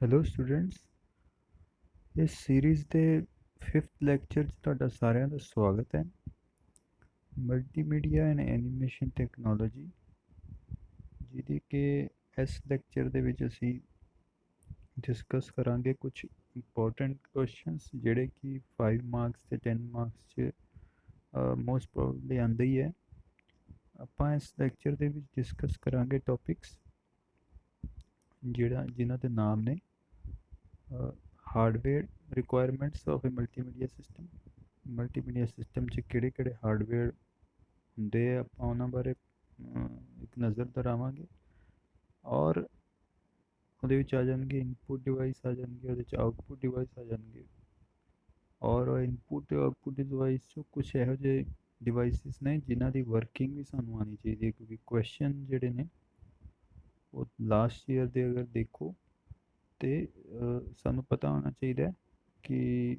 Hello students, ਇਸ series ਦੇ 5th lecture 'ਚ ਤੁਹਾਡਾ ਸਾਰਿਆਂ ਦਾ ਸਵਾਗਤ ਹੈ। ਮਲਟੀਮੀਡੀਆ ਐਂਡ ਐਨੀਮੇਸ਼ਨ ਟੈਕਨੋਲੋਜੀ, ਜਿਹਦੀ ਕਿ ਇਸ ਲੈਕਚਰ ਦੇ ਵਿੱਚ ਅਸੀਂ ਡਿਸਕਸ ਕਰਾਂਗੇ ਕੁਝ ਇੰਪੋਰਟੈਂਟ ਕੁਐਸਚਨਸ ਜਿਹੜੇ ਕਿ 5 ਮਾਰਕਸ ਤੇ 10 ਮਾਰਕਸ 'ਚ ਮੋਸਟ ਪ੍ਰੋਬਬਲੀ ਆਉਂਦੇ ਹੀ ਹੈ। ਆਪਾਂ ਇਸ ਲੈਕਚਰ ਦੇ ਵਿੱਚ ਡਿਸਕਸ ਕਰਾਂਗੇ ਟੌਪਿਕਸ ਜਿਨ੍ਹਾਂ ਦੇ ਨਾਮ ਨੇ hardware requirements of a multimedia system 'ਚ ਕਿਹੜੇ ਹਾਰਡਵੇਅਰ ਹੁੰਦੇ ਆ, ਆਪਾਂ ਉਹਨਾਂ ਬਾਰੇ ਇੱਕ ਨਜ਼ਰ ਦਰਾਵਾਂਗੇ। ਔਰ ਉਹਦੇ ਵਿੱਚ ਆ ਜਾਣਗੇ ਇਨਪੁਟ ਡਿਵਾਈਸ, ਆ ਜਾਣਗੇ ਉਹਦੇ ਵਿੱਚ ਆਊਟਪੁੱਟ ਡਿਵਾਈਸ ਆ ਜਾਣਗੇ। ਔਰ ਇਨਪੁੱਟ ਤੇ ਆਊਟਪੁੱਟ ਡਿਵਾਈਸ 'ਚੋਂ ਕੁਛ ਇਹੋ ਜਿਹੇ ਡਿਵਾਈਸਿਸ ਨੇ ਜਿਨ੍ਹਾਂ ਦੀ ਵਰਕਿੰਗ ਵੀ ਸਾਨੂੰ ਆਉਣੀ ਚਾਹੀਦੀ ਹੈ, ਕਿਉਂਕਿ ਕੁਐਸਚਨ ਜਿਹੜੇ ਨੇ ਉਹ ਲਾਸਟ ਈਅਰ ਦੇ ਅਗਰ ਦੇਖੋ ਤੇ ਸਾਨੂੰ ਪਤਾ ਹੋਣਾ ਚਾਹੀਦਾ ਹੈ ਕਿ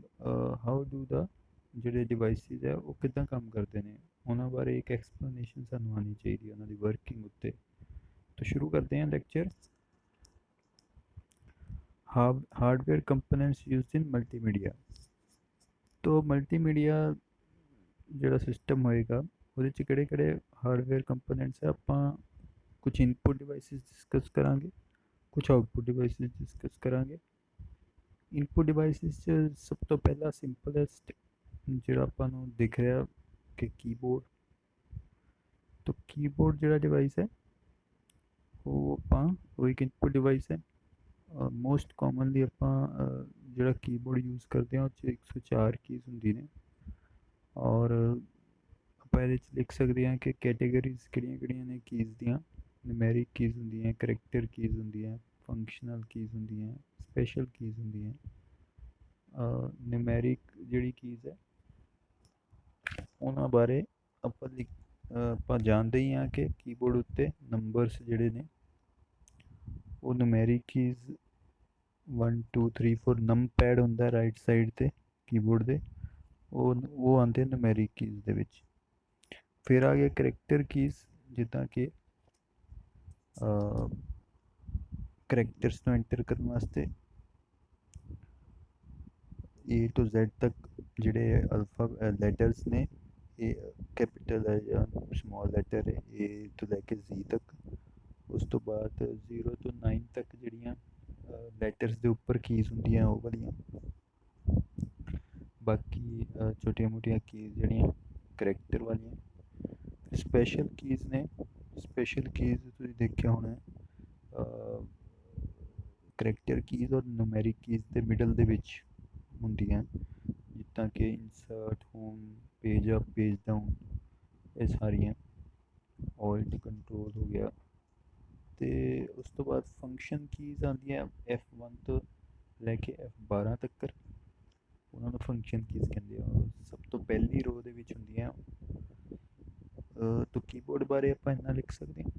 ਹਾਊ ਡੂ ਦਾ ਜਿਹੜੇ ਡਿਵਾਈਸਿਸ ਹੈ ਉਹ ਕਿੱਦਾਂ ਕੰਮ ਕਰਦੇ ਨੇ, ਉਹਨਾਂ ਬਾਰੇ ਇੱਕ ਐਕਸਪਲੇਨੇਸ਼ਨ ਸਾਨੂੰ ਆਉਣੀ ਚਾਹੀਦੀ ਹੈ ਉਹਨਾਂ ਦੀ ਵਰਕਿੰਗ ਉੱਤੇ। ਤਾਂ ਸ਼ੁਰੂ ਕਰਦੇ ਹਾਂ ਲੈਕਚਰ। ਹਾਰਡਵੇਅਰ ਕੰਪੋਨੈਂਟਸ ਯੂਜ਼ਡ ਇਨ ਮਲਟੀਮੀਡੀਆ। ਤੋ ਮਲਟੀਮੀਡੀਆ ਜਿਹੜਾ ਸਿਸਟਮ ਹੋਏਗਾ ਉਹਦੇ 'ਚ ਕਿਹੜੇ ਹਾਰਡਵੇਅਰ ਕੰਪੋਨੈਂਟਸ ਹੈ, ਆਪਾਂ ਕੁਝ ਇਨਪੁਟ ਡਿਵਾਈਸਿਸ ਡਿਸਕਸ ਕਰਾਂਗੇ, ਕੁਝ ਆਊਟਪੁੱਟ ਡਿਵਾਈਸਿਸ ਡਿਸਕਸ ਕਰਾਂਗੇ। ਇਨਪੁਟ ਡਿਵਾਈਸਿਸ 'ਚ ਸਭ ਤੋਂ ਪਹਿਲਾਂ ਸਿੰਪਲੈਸਟ ਜਿਹੜਾ ਆਪਾਂ ਨੂੰ ਦਿਖ ਰਿਹਾ ਕਿ ਕੀਬੋਰਡ। ਤਾਂ ਕੀਬੋਰਡ ਜਿਹੜਾ ਡਿਵਾਈਸ ਹੈ ਉਹ ਇੱਕ ਇਨਪੁਟ ਡਿਵਾਈਸ ਹੈ। ਮੋਸਟ ਕਾਮਨਲੀ ਆਪਾਂ ਜਿਹੜਾ ਕੀਬੋਰਡ ਯੂਜ਼ ਕਰਦੇ ਹਾਂ ਉਹ 'ਚ 104 ਕੀਜ਼ ਹੁੰਦੀ ਨੇ। ਔਰ ਆਪਾਂ ਇਹਦੇ 'ਚ ਲਿਖ ਸਕਦੇ ਹਾਂ ਕਿ ਕੈਟੇਗਰੀਜ਼ ਕਿਹੜੀਆਂ ਨੇ ਕੀਜ਼ ਦੀਆਂ। ਨਿਊਮੈਰਿਕ ਕੀਜ਼ ਹੁੰਦੀਆਂ, ਕਰੈਕਟਰ ਕੀਜ਼ ਹੁੰਦੀਆਂ, ਫੰਕਸ਼ਨਲ ਕੀਜ਼ ਹੁੰਦੀਆਂ, ਸਪੈਸ਼ਲ ਕੀਜ਼ ਹੁੰਦੀਆਂ। ਨਿਊਮੈਰਿਕ ਜਿਹੜੀ ਕੀਜ਼ ਹੈ ਉਹਨਾਂ ਬਾਰੇ ਆਪਾਂ ਜਾਣਦੇ ਹੀ ਹਾਂ ਕਿ ਕੀਬੋਰਡ ਉੱਤੇ ਨੰਬਰਸ ਜਿਹੜੇ ਨੇ ਉਹ ਨਿਊਮੈਰਿਕ ਕੀਜ਼ 1 2 3 4 ਨੰਬ ਪੈਡ ਹੁੰਦਾ ਰਾਈਟ ਸਾਈਡ ਤੇ ਕੀਬੋਰਡ ਦੇ, ਉਹ ਆਉਂਦੇ ਨਿਊਮੈਰਿਕ ਕੀਜ਼ ਦੇ ਵਿੱਚ। ਫਿਰ ਆ ਗਿਆ ਕਰੈਕਟਰ ਕੀਜ਼, ਜਿੱਦਾਂ ਕਿ ਕਰੈਕਟਰਸ ਨੂੰ ਐਂਟਰ ਕਰਨ ਵਾਸਤੇ A to Z ਤੱਕ ਜਿਹੜੇ ਅਲਫਾ ਲੈਟਰਸ ਨੇ, ਇਹ ਕੈਪੀਟਲ ਹੈ ਜਾਂ ਸਮਾਲ ਲੈਟਰ ਹੈ, A ਤੋਂ ਲੈ ਕੇ Z ਤੱਕ। ਉਸ ਤੋਂ ਬਾਅਦ 0 ਤੋਂ 9 ਤੱਕ ਜਿਹੜੀਆਂ ਲੈਟਰਸ ਦੇ ਉੱਪਰ ਕੀਜ਼ ਹੁੰਦੀਆਂ ਉਹ ਵਾਲੀਆਂ। ਬਾਕੀ ਛੋਟੀਆਂ ਮੋਟੀਆਂ ਕੀਜ਼ ਜਿਹੜੀਆਂ ਕਰੈਕਟਰ ਵਾਲੀਆਂ। ਸਪੈਸ਼ਲ ਕੀਜ਼ ਨੇ, ਸਪੈਸ਼ਲ ਕੀਜ਼ ਤੁਸੀਂ ਦੇਖਿਆ ਹੋਣਾ ਕਰੈਕਟਰ ਕੀਜ਼ ਔਰ ਨਿਊਮੈਰਿਕ ਕੀਜ਼ ਦੇ ਮਿਡਲ ਦੇ ਵਿੱਚ ਹੁੰਦੀਆਂ, ਜਿੱਦਾਂ ਕਿ insert, home, page up, page down, ਇਹ ਸਾਰੀਆਂ। ਆਲਟ ਕੰਟਰੋਲ ਹੋ ਗਿਆ। ਅਤੇ ਉਸ ਤੋਂ ਬਾਅਦ ਫੰਕਸ਼ਨ ਕੀਜ਼ ਆਉਂਦੀਆਂ F1 ਤੋਂ ਲੈ ਕੇ F12 ਤੱਕ, ਉਹਨਾਂ ਨੂੰ ਫੰਕਸ਼ਨ ਕੀਜ਼ ਕਹਿੰਦੇ ਆ। ਸਭ ਤੋਂ ਪਹਿਲੀ ਰੋ ਦੇ ਵਿੱਚ ਹੁੰਦੀਆਂ। ਤਾਂ ਕੀਬੋਰਡ ਬਾਰੇ ਆਪਾਂ ਇੰਨਾ ਲਿਖ ਸਕਦੇ ਹਾਂ,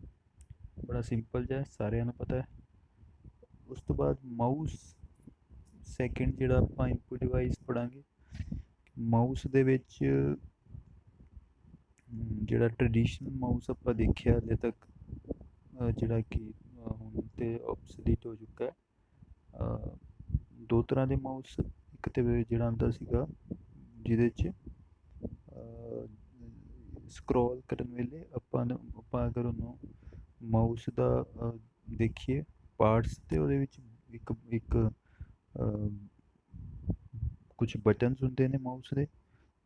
ਬੜਾ ਸਿੰਪਲ ਜਿਹਾ, ਸਾਰਿਆਂ ਨੂੰ ਪਤਾ ਹੈ। ਉਸ ਤੋਂ ਬਾਅਦ ਮਾਊਸ ਸੈਕਿੰਡ ਜਿਹੜਾ ਆਪਾਂ ਇਨਪੁਟ ਡਿਵਾਈਸ ਪੜਾਂਗੇ। ਮਾਊਸ ਦੇ ਵਿੱਚ ਜਿਹੜਾ ਟ੍ਰੈਡੀਸ਼ਨਲ ਮਾਊਸ ਆਪਾਂ ਦੇਖਿਆ ਹਲੇ ਤੱਕ, ਜਿਹੜਾ ਕਿ ਹੁਣ ਤੇ ਆਬਸੋਲੀਟ ਹੋ ਚੁੱਕਾ ਹੈ। ਦੋ ਤਰ੍ਹਾਂ ਦੇ ਮਾਊਸ, ਇੱਕ ਤੇ ਜਿਹੜਾ ਆਉਂਦਾ ਸੀਗਾ ਜਿਹਦੇ 'ਚ ਸਕਰੋਲ ਕਰਨ ਵੇਲੇ ਆਪਾਂ ਅਗਰ ਉਹਨੂੰ ਮਾਊਸ ਦਾ ਦੇਖੀਏ ਪਾਰਟਸ, ਤੇ ਉਹਦੇ ਵਿੱਚ ਇੱਕ ਕੁਝ ਬਟਨਸ ਹੁੰਦੇ ਨੇ ਮਾਊਸ ਦੇ,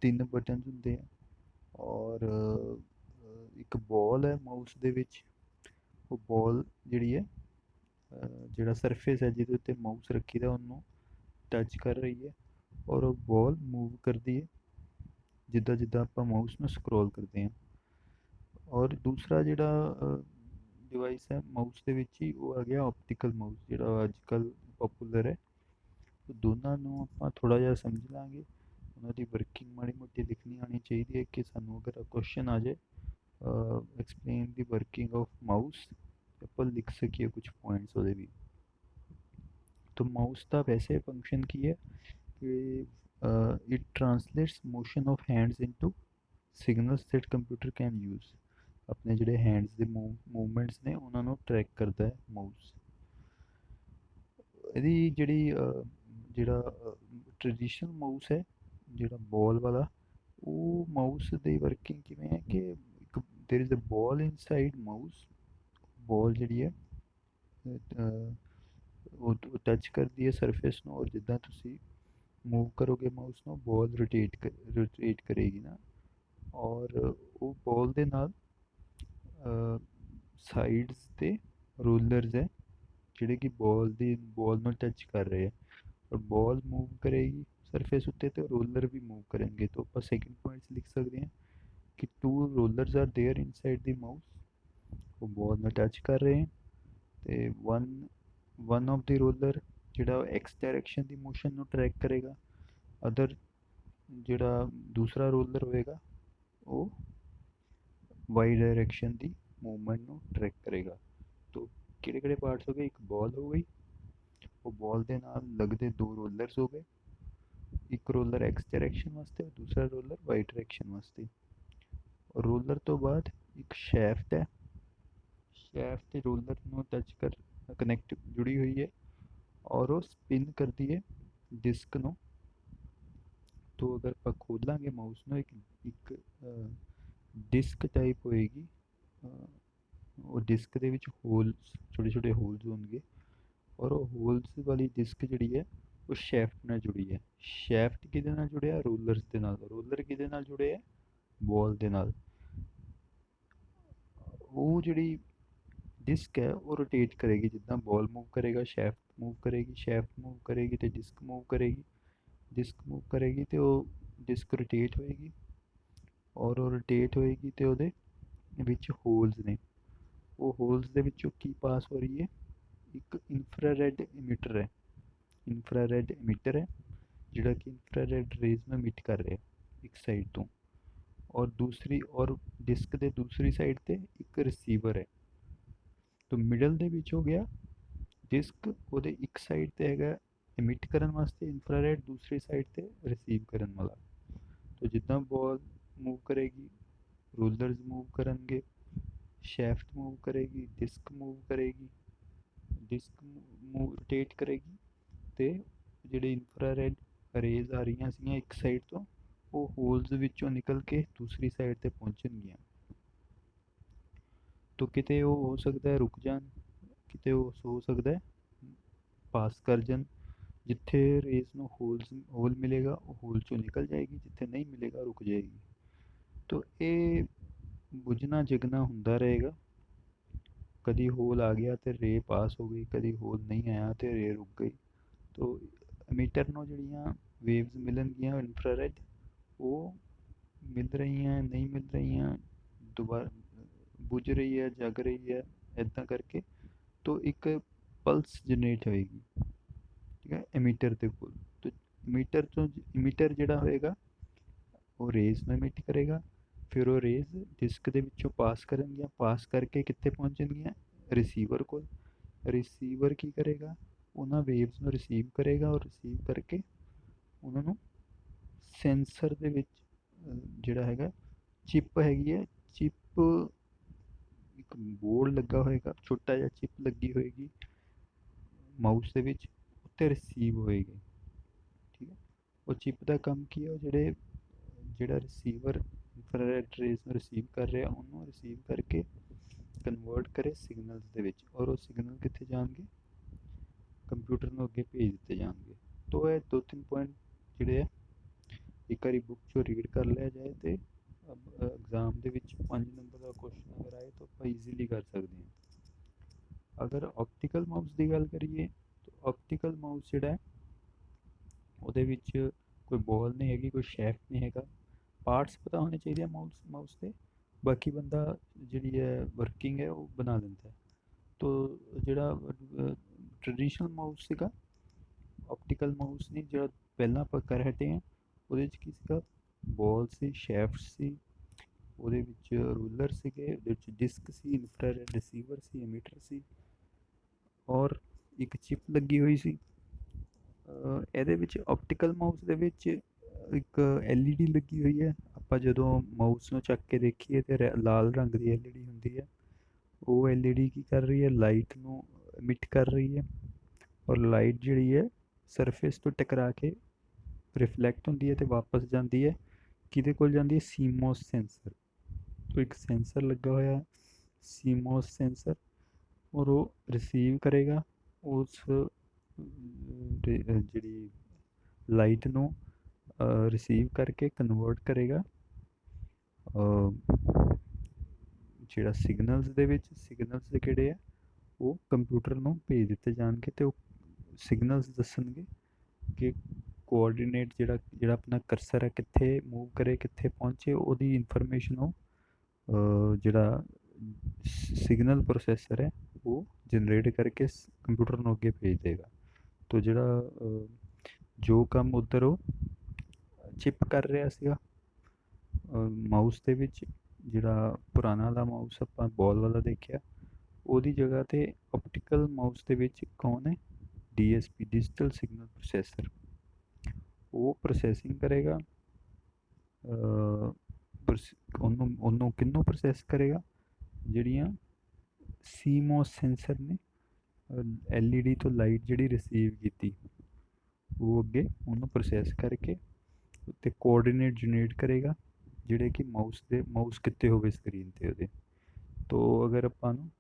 3 ਬਟਨਸ ਹੁੰਦੇ ਆ। ਔਰ ਇੱਕ ਬੋਲ ਹੈ ਮਾਊਸ ਦੇ ਵਿੱਚ। ਉਹ ਬੋਲ ਜਿਹੜੀ ਹੈ, ਜਿਹੜਾ ਸਰਫੇਸ ਹੈ ਜਿਹਦੇ ਉੱਤੇ ਮਾਊਸ ਰੱਖੀ ਦਾ ਉਹਨੂੰ ਟੱਚ ਕਰ ਰਹੀ ਹੈ, ਔਰ ਉਹ ਬੋਲ ਮੂਵ ਕਰਦੀ ਹੈ ਜਿੱਦਾਂ ਜਿੱਦਾਂ ਆਪਾਂ ਮਾਊਸ ਨੂੰ ਸਕਰੋਲ ਕਰਦੇ ਹਾਂ। ਔਰ ਦੂਸਰਾ ਜਿਹੜਾ ਡਿਵਾਈਸ ਹੈ ਮਾਊਸ ਦੇ ਵਿੱਚ ਹੀ, ਉਹ ਆ ਗਿਆ ਆਪਟੀਕਲ ਮਾਊਸ, ਜਿਹੜਾ ਅੱਜ ਕੱਲ੍ਹ ਪੋਪੂਲਰ ਹੈ। ਦੋਨਾਂ ਨੂੰ ਆਪਾਂ ਥੋੜ੍ਹਾ ਜਿਹਾ ਸਮਝ ਲਾਂਗੇ, ਉਹਨਾਂ ਦੀ ਵਰਕਿੰਗ ਮਾੜੀ ਮੋਟੀ ਲਿਖਣੀ ਆਉਣੀ ਚਾਹੀਦੀ ਹੈ ਕਿ ਸਾਨੂੰ ਅਗਰ ਕੁਐਸਚਨ ਆ ਜਾਏ explain the working of mouse, ਆਪਾਂ ਲਿਖ ਸਕੀਏ ਕੁਝ ਪੁਆਇੰਟਸ ਉਹਦੇ ਵੀ। ਤਾਂ ਮਾਊਸ ਦਾ ਵੈਸੇ ਫੰਕਸ਼ਨ ਕੀ ਹੈ ਕਿ it translates motion of hands into signals that computer can use. ਆਪਣੇ ਜਿਹੜੇ ਹੈਂਡਸ ਦੇ ਮੂਵਮੈਂਟਸ ਨੇ ਉਹਨਾਂ ਨੂੰ ਟਰੈਕ ਕਰਦਾ ਹੈ ਮਾਊਸ। ਇਹਦੀ ਜਿਹੜਾ ਟ੍ਰੈਡੀਸ਼ਨਲ ਮਾਊਸ ਹੈ, ਜਿਹੜਾ ਬੋਲ ਵਾਲਾ, ਉਹ ਮਾਊਸ ਦੀ ਵਰਕਿੰਗ ਕਿਵੇਂ ਹੈ ਕਿ ਇੱਕ ਦੇਰ ਇਜ਼ ਅ ਬੋਲ ਇਨਸਾਈਡ ਮਾਊਸ। ਬੋਲ ਜਿਹੜੀ ਹੈ ਉਹ ਟੱਚ ਕਰਦੀ ਹੈ ਸਰਫੇਸ ਨੂੰ, ਔਰ ਜਿੱਦਾਂ ਤੁਸੀਂ ਮੂਵ ਕਰੋਗੇ ਮਾਊਸ ਨੂੰ, ਬੋਲ ਰੋਟੇਟ ਕਰੇਗੀ ਨਾ। ਔਰ ਉਹ ਬੋਲ ਦੇ ਨਾਲ ਸਾਈਡਸ ਤੇ ਰੂਲਰਸ ਹੈ ਜਿਹੜੇ ਕਿ ਬੋਲ ਨੂੰ ਟੱਚ ਕਰ ਰਹੇ ਆ, ਔਰ ਬੋਲ ਮੂਵ ਕਰੇਗੀ ਸਰਫੇਸ ਉੱਤੇ ਤੇ ਰੋਲਰ ਵੀ ਮੂਵ ਕਰਨਗੇ। ਤਾਂ ਆਪਾਂ ਸੈਕਿੰਡ ਪੁਆਇੰਟ ਲਿਖ ਸਕਦੇ ਹਾਂ ਕਿ two rollers are there inside the mouse, ਉਹ ਬੋਲ ਨੂੰ ਟੱਚ ਕਰ ਰਹੇ ਹਨ, ਤੇ ਵਨ ਆਫ ਦੀ ਰੋਲਰ ਜਿਹੜਾ ਐਕਸ ਡਾਇਰੈਕਸ਼ਨ ਦੀ ਮੋਸ਼ਨ ਨੂੰ ਟਰੈਕ ਕਰੇਗਾ, ਅਦਰ ਜਿਹੜਾ ਦੂਸਰਾ ਰੋਲਰ ਹੋਏਗਾ ਉਹ ਵਾਈ ਡਾਇਰੈਕਸ਼ਨ ਦੀ ਮੂਵਮੈਂਟ ਨੂੰ ਟਰੈਕ ਕਰੇਗਾ। तो ਕਿਹੜੇ ਕਿਹੜੇ ਪਾਰਟਸ ਹੋ ਗਏ? ਇੱਕ ਬॉल ਹੋ ਗਈ, ਉਹ ਬॉल ਦੇ ਨਾਲ ਲੱਗਦੇ ਦੋ ਰੋਲਰਸ ਹੋ ਗਏ, ਇੱਕ ਰੋਲਰ ਐਕਸ ਡਾਇਰੈਕਸ਼ਨ ਵਾਸਤੇ और दूसरा ਰੋਲਰ ਵਾਈ ਡਾਇਰੈਕਸ਼ਨ ਵਾਸਤੇ। ਰੋਲਰ ਤੋਂ ਬਾਅਦ ਇੱਕ ਸ਼ੈਫਟ ਹੈ, ਸ਼ੈਫਟ ਤੇ ਰੋਲਰ ਨੂੰ ਟੱਚ ਕਰ ਕਨੈਕਟ ਜੁੜੀ ਹੋਈ ਹੈ, ਔਰ ਉਹ ਸਪਿਨ ਕਰਦੀ ਹੈ ਡਿਸਕ ਨੂੰ। तो अगर ਆਪਾਂ ਖੋਲਾਂਗੇ ਮਾਊਸ ਨੂੰ, ਇੱਕ ਡਿਸਕ ਟਾਈਪ ਹੋਏਗੀ, ਉਹ ਡਿਸਕ ਦੇ ਵਿੱਚ ਹੋਲਸ, ਛੋਟੇ ਛੋਟੇ ਹੋਲਸ ਹੋਣਗੇ, ਔਰ ਉਹ ਹੋਲਸ ਵਾਲੀ ਡਿਸਕ ਜਿਹੜੀ ਹੈ ਉਹ ਸ਼ੈਫਟ ਨਾਲ ਜੁੜੀ ਹੈ। ਸ਼ੈਫਟ ਕਿਹਦੇ ਨਾਲ ਜੁੜਿਆ? ਰੋਲਰਸ ਦੇ ਨਾਲ। ਰੋਲਰ ਕਿਹਦੇ ਨਾਲ ਜੁੜੇ ਹੈ? ਬॉल ਦੇ ਨਾਲ। ਉਹ ਜਿਹੜੀ ਡਿਸਕ ਹੈ ਉਹ ਰੋਟੇਟ ਕਰੇਗੀ, ਜਿੱਦਾਂ ਬॉल मूव ਕਰੇਗਾ ਸ਼ੈਫਟ मूव ਕਰੇਗੀ, ਸ਼ੈਫਟ मूव ਕਰੇਗੀ ਤੇ ਡਿਸਕ मूव ਕਰੇਗੀ, ਡਿਸਕ मूव ਕਰੇਗੀ ਤੇ ਉਹ ਡਿਸਕ ਰੋਟੇਟ ਹੋਏਗੀ, ਔਰ ਉਹ ਰੋਟੇਟ ਹੋਏਗੀ ਤੇ ਉਹਦੇ ਵਿੱਚ ਹੋਲਸ ਨੇ, ਉਹ ਹੋਲਸ ਦੇ ਵਿੱਚੋਂ ਕੀ ਪਾਸ ਹੋ ਰਹੀ ਹੈ? ਇੱਕ ਇਨਫਰਾਰੈਡ ਇਮਿਟਰ ਹੈ, ਇਨਫਰਾਰੈਡ ਇਮਿਟਰ ਹੈ ਜਿਹੜਾ ਕਿ ਇਨਫਰਾਰੈਡ ਰੇਜ਼ ਨੂੰ ਇਮਿਟ ਕਰ ਰਿਹਾ ਇੱਕ ਸਾਈਡ ਤੋਂ, ਔਰ ਡਿਸਕ ਦੇ ਦੂਸਰੀ ਸਾਈਡ ਤੇ ਇੱਕ ਰਿਸੀਵਰ ਹੈ। ਤਾਂ ਮਿਡਲ ਦੇ ਵਿੱਚ ਹੋ ਗਿਆ ਡਿਸਕ, ਉਹਦੇ ਇੱਕ ਸਾਈਡ ਤੇ ਹੈਗਾ ਇਮਿਟ ਕਰਨ ਵਾਸਤੇ ਇਨਫਰਾਰੈਡ, ਦੂਸਰੀ ਸਾਈਡ ਤੇ ਰਿਸੀਵ ਕਰਨ ਵਾਲਾ। ਤਾਂ ਜਿੱਦਾਂ ਬॉल मूव ਕਰੇਗੀ, ਰੂਲਰਸ मूव ਕਰਨਗੇ, ਸ਼ੈਫਟ मूव ਕਰੇਗੀ, ਡਿਸਕ मूव ਕਰੇਗੀ, ਡਿਸਕ ਰੋਟੇਟ ਕਰੇਗੀ, ਤੇ ਜਿਹੜੇ ਇਨਫਰਾਰੈਡ ਰੇਜ਼ ਆ ਰਹੀਆਂ ਸੀਗੀਆਂ ਇੱਕ ਸਾਈਡ ਤੋਂ, ਉਹ ਹੋਲਸ ਵਿੱਚੋਂ ਨਿਕਲ ਕੇ ਦੂਸਰੀ ਸਾਈਡ ਤੇ ਪਹੁੰਚਣਗੀਆਂ। ਤਾਂ ਕਿਤੇ ਉਹ ਹੋ ਸਕਦਾ ਹੈ ਰੁਕ ਜਾਣ, ਕਿਤੇ ਉਹ ਹੋ ਸਕਦਾ ਹੈ ਪਾਸ ਕਰ ਜਾਣ। ਜਿੱਥੇ ਰੇਜ਼ ਨੂੰ ਹੋਲ ਮਿਲੇਗਾ ਉਹ ਹੋਲ ਚੋਂ ਨਿਕਲ ਜਾਏਗੀ, ਜਿੱਥੇ ਨਹੀਂ ਮਿਲੇਗਾ ਰੁਕ ਜਾਏਗੀ। ਤਾਂ ਇਹ ਬੁਝਣਾ ਜਗਣਾ ਹੁੰਦਾ ਰਹੇਗਾ, ਕਦੀ ਹੋਲ ਆ ਗਿਆ ਤੇ ਰੇ ਪਾਸ ਹੋ ਗਈ, ਕਦੀ ਹੋਲ ਨਹੀਂ ਆਇਆ ਤੇ ਰੇ ਰੁਕ ਗਈ। ਤਾਂ ਐਮੀਟਰ ਨੂੰ ਜਿਹੜੀਆਂ ਵੇਵਸ ਮਿਲਣਗੀਆਂ ਇਨਫਰਾਰੈਡ, ਉਹ ਮਿਲ ਰਹੀਆਂ ਨਹੀਂ ਮਿਲ ਰਹੀਆਂ, ਦੁਬਾਰਾ ਬੁਝ ਰਹੀ ਹੈ ਜਗ ਰਹੀ ਹੈ, ਇੱਦਾਂ ਕਰਕੇ तो एक पल्स जनरेट होएगी, ठीक है एमीटर ਦੇ ਕੋਲ। तो ਇਮੀਟਰ ਜਿਹੜਾ ਹੋਏਗਾ ਉਹ ਰੇਜ਼ ਨੂੰ ਇਮਿਟ ਕਰੇਗਾ, ਫਿਰ ਉਹ ਰੇਜ਼ ਡਿਸਕ ਦੇ ਵਿੱਚੋਂ ਪਾਸ ਕਰਨਗੀਆਂ, ਪਾਸ ਕਰਕੇ ਕਿੱਥੇ ਪਹੁੰਚਣਗੀਆਂ? ਰਿਸੀਵਰ ਕੋਲ। ਰਿਸੀਵਰ ਕੀ ਕਰੇਗਾ? ਉਹਨਾਂ ਵੇਵਸ ਨੂੰ ਰਿਸੀਵ ਕਰੇਗਾ, ਔਰ ਰਿਸੀਵ ਕਰਕੇ ਉਹਨਾਂ ਨੂੰ ਸੈਂਸਰ ਦੇ ਵਿੱਚ ਜਿਹੜਾ ਹੈਗਾ ਚਿਪ ਹੈਗੀ ਹੈ, ਚਿਪ ਇੱਕ ਬੋਰਡ ਲੱਗਾ ਹੋਏਗਾ, ਛੋਟਾ ਜਿਹਾ ਚਿਪ ਲੱਗੀ ਹੋਏਗੀ ਮਾਊਸ ਦੇ ਵਿੱਚ, ਉੱਤੇ ਰਿਸੀਵ ਹੋਏਗੀ, ਠੀਕ ਹੈ। ਉਹ ਚਿਪ ਦਾ ਕੰਮ ਕੀ ਹੈ? ਉਹ ਜਿਹੜਾ ਰਿਸੀਵਰ ਇਨਫਰਾਰੈਡ ਰੇਜ਼ ਨੂੰ ਰਿਸੀਵ ਕਰ ਰਿਹਾ, ਉਹਨੂੰ ਰਿਸੀਵ ਕਰਕੇ ਕਨਵਰਟ ਕਰੇ ਸਿਗਨਲਸ ਦੇ ਵਿੱਚ, ਔਰ ਉਹ ਸਿਗਨਲ ਕਿੱਥੇ ਜਾਣਗੇ? ਕੰਪਿਊਟਰ ਨੂੰ ਅੱਗੇ ਭੇਜ ਦਿੱਤੇ ਜਾਣਗੇ। ਤਾਂ ਇਹ ਦੋ ਤਿੰਨ ਪੁਆਇੰਟ ਜਿਹੜੇ ਹੈ ਇੱਕ ਵਾਰੀ ਬੁੱਕ 'ਚੋਂ ਰੀਡ ਕਰ ਲਿਆ ਜਾਏ ਤੇ एग्ज़ाम ਦੇ ਵਿੱਚ 5 ਨੰਬਰ ਦਾ ਕੁਐਸਚਨ ਅਗਰ ਆਏ ਤਾਂ ਆਪਾਂ ਈਜ਼ੀਲੀ ਕਰ ਸਕਦੇ ਹਾਂ। ਅਗਰ ਆਪਟੀਕਲ ਮਾਊਸ ਦੀ ਗੱਲ ਕਰੀਏ ਤਾਂ ਆਪਟੀਕਲ ਮਾਊਸ ਜਿਹੜਾ ਹੈ ਉਹਦੇ ਵਿੱਚ ਕੋਈ ਬॉल ਨਹੀਂ ਹੈਗੀ, ਕੋਈ ਸ਼ੈਫਟ ਨਹੀਂ ਹੈਗਾ, ਪਾਰਟਸ ਪਤਾ ਹੋਣੇ ਚਾਹੀਦੇ ਆ ਮਾਊਸ ਦੇ, ਬਾਕੀ ਬੰਦਾ ਜਿਹੜੀ ਹੈ ਵਰਕਿੰਗ ਹੈ ਉਹ ਬਣਾ ਦਿੰਦਾ ਹੈ। ਤਾਂ ਜਿਹੜਾ ਟ੍ਰੈਡੀਸ਼ਨਲ ਮਾਊਸ ਸੀਗਾ, ਆਪਟੀਕਲ ਮਾਊਸ ਨਹੀਂ, ਜਿਹੜਾ ਪਹਿਲਾਂ ਆਪਾਂ ਕਰ ਹਟੇ ਹਾਂ, ਉਹਦੇ 'ਚ ਕੀ ਸੀਗਾ? ਬॉल ਸੀ, ਸ਼ੈਫਟ ਸੀ, ਉਹਦੇ ਵਿੱਚ ਰੂਲਰ ਸੀਗੇ, ਉਹਦੇ ਵਿੱਚ ਡਿਸਕ ਸੀ, ਇਨਫਰਾਰੈਡ ਰਿਸੀਵਰ ਸੀ, ਐਮੀਟਰ ਸੀ, ਔਰ ਇੱਕ ਚਿਪ ਲੱਗੀ ਹੋਈ ਸੀ। ਇਹਦੇ ਵਿੱਚ ਆਪਟੀਕਲ ਮਾਊਸ ਦੇ ਵਿੱਚ ਇੱਕ LED ਲੱਗੀ ਹੋਈ ਹੈ। ਆਪਾਂ ਜਦੋਂ ਮਾਊਸ ਨੂੰ ਚੱਕ ਕੇ ਦੇਖੀਏ ਤੇ ਲਾਲ ਰੰਗ ਦੀ LED ਹੁੰਦੀ ਹੈ, ਉਹ LED ਕੀ ਕਰ ਰਹੀ ਹੈ? ਲਾਈਟ ਨੂੰ ਇਮਿਟ ਕਰ ਰਹੀ ਹੈ, ਔਰ ਲਾਈਟ ਜਿਹੜੀ ਹੈ ਸਰਫੇਸ ਤੋਂ ਟਕਰਾ ਕੇ ਰਿਫਲੈਕਟ ਹੁੰਦੀ ਹੈ ਤੇ ਵਾਪਸ ਜਾਂਦੀ ਹੈ, ਕਿਹਦੇ ਕੋਲ ਜਾਂਦੀ ਹੈ? ਸੀਮੋਸ ਸੈਂਸਰ। तो एक सेंसर लगा हुआ है सीमोस सेंसर, और वो रिसीव करेगा उस ਜਿਹੜੀ ਲਾਈਟ ਨੂੰ ਰਿਸੀਵ ਕਰਕੇ ਕਨਵਰਟ ਕਰੇਗਾ ਜਿਹੜਾ ਸਿਗਨਲਸ ਦੇ ਵਿੱਚ। ਸਿਗਨਲਸ ਦੇ ਕਿਹੜੇ ਆ? ਉਹ ਕੰਪਿਊਟਰ ਨੂੰ ਭੇਜ ਦਿੱਤੇ ਜਾਣਗੇ ਤੇ ਉਹ ਸਿਗਨਲਸ ਦੱਸਣਗੇ ਕਿ ਕੋਆਰਡੀਨੇਟ ਜਿਹੜਾ ਆਪਣਾ ਕਰਸਰ ਹੈ ਕਿੱਥੇ ਮੂਵ ਕਰੇ, ਕਿੱਥੇ ਪਹੁੰਚੇ, ਉਹਦੀ ਇਨਫੋਰਮੇਸ਼ਨ ਉਹ ਜਿਹੜਾ ਸਿਗਨਲ ਪ੍ਰੋਸੈਸਰ ਹੈ ਉਹ ਜਨਰੇਟ ਕਰਕੇ ਕੰਪਿਊਟਰ ਨੂੰ ਅੱਗੇ ਭੇਜ ਦੇਗਾ। ਤੋ ਜਿਹੜਾ ਜੋ ਕੰਮ ਉੱਧਰ ਉਹ ਚਿਪ ਕਰ ਰਿਹਾ ਸੀਗਾ ਮਾਊਸ ਦੇ ਵਿੱਚ, ਜਿਹੜਾ ਪੁਰਾਣਾ ਵਾਲਾ ਮਾਊਸ ਆਪਾਂ ਬੋਲ ਵਾਲਾ ਦੇਖਿਆ, ਉਹਦੀ ਜਗ੍ਹਾ 'ਤੇ ਆਪਟੀਕਲ ਮਾਊਸ ਦੇ ਵਿੱਚ ਕੌਣ ਹੈ? DSP, digital signal processor. ਉਹ ਪ੍ਰੋਸੈਸਿੰਗ ਕਰੇਗਾ, ਉਹਨੂੰ ਕਿਹਨੂੰ ਪ੍ਰੋਸੈਸ ਕਰੇਗਾ? ਜਿਹੜੀਆਂ ਸੀਮੋਸ ਸੈਂਸਰ ਨੇ LED ਤੋਂ ਲਾਈਟ ਜਿਹੜੀ ਰਿਸੀਵ ਕੀਤੀ, ਉਹ ਅੱਗੇ ਉਹਨੂੰ ਪ੍ਰੋਸੈਸ ਕਰਕੇ ਉੱਤੇ ਕੋਆਰਡੀਨੇਟ ਜਨਰੇਟ ਕਰੇਗਾ ਜਿਹੜੇ ਕਿ ਮਾਊਸ ਕਿੱਥੇ ਹੋਵੇ ਸਕਰੀਨ 'ਤੇ ਉਹਦੇ। ਤੋ ਅਗਰ ਆਪਾਂ ਨੂੰ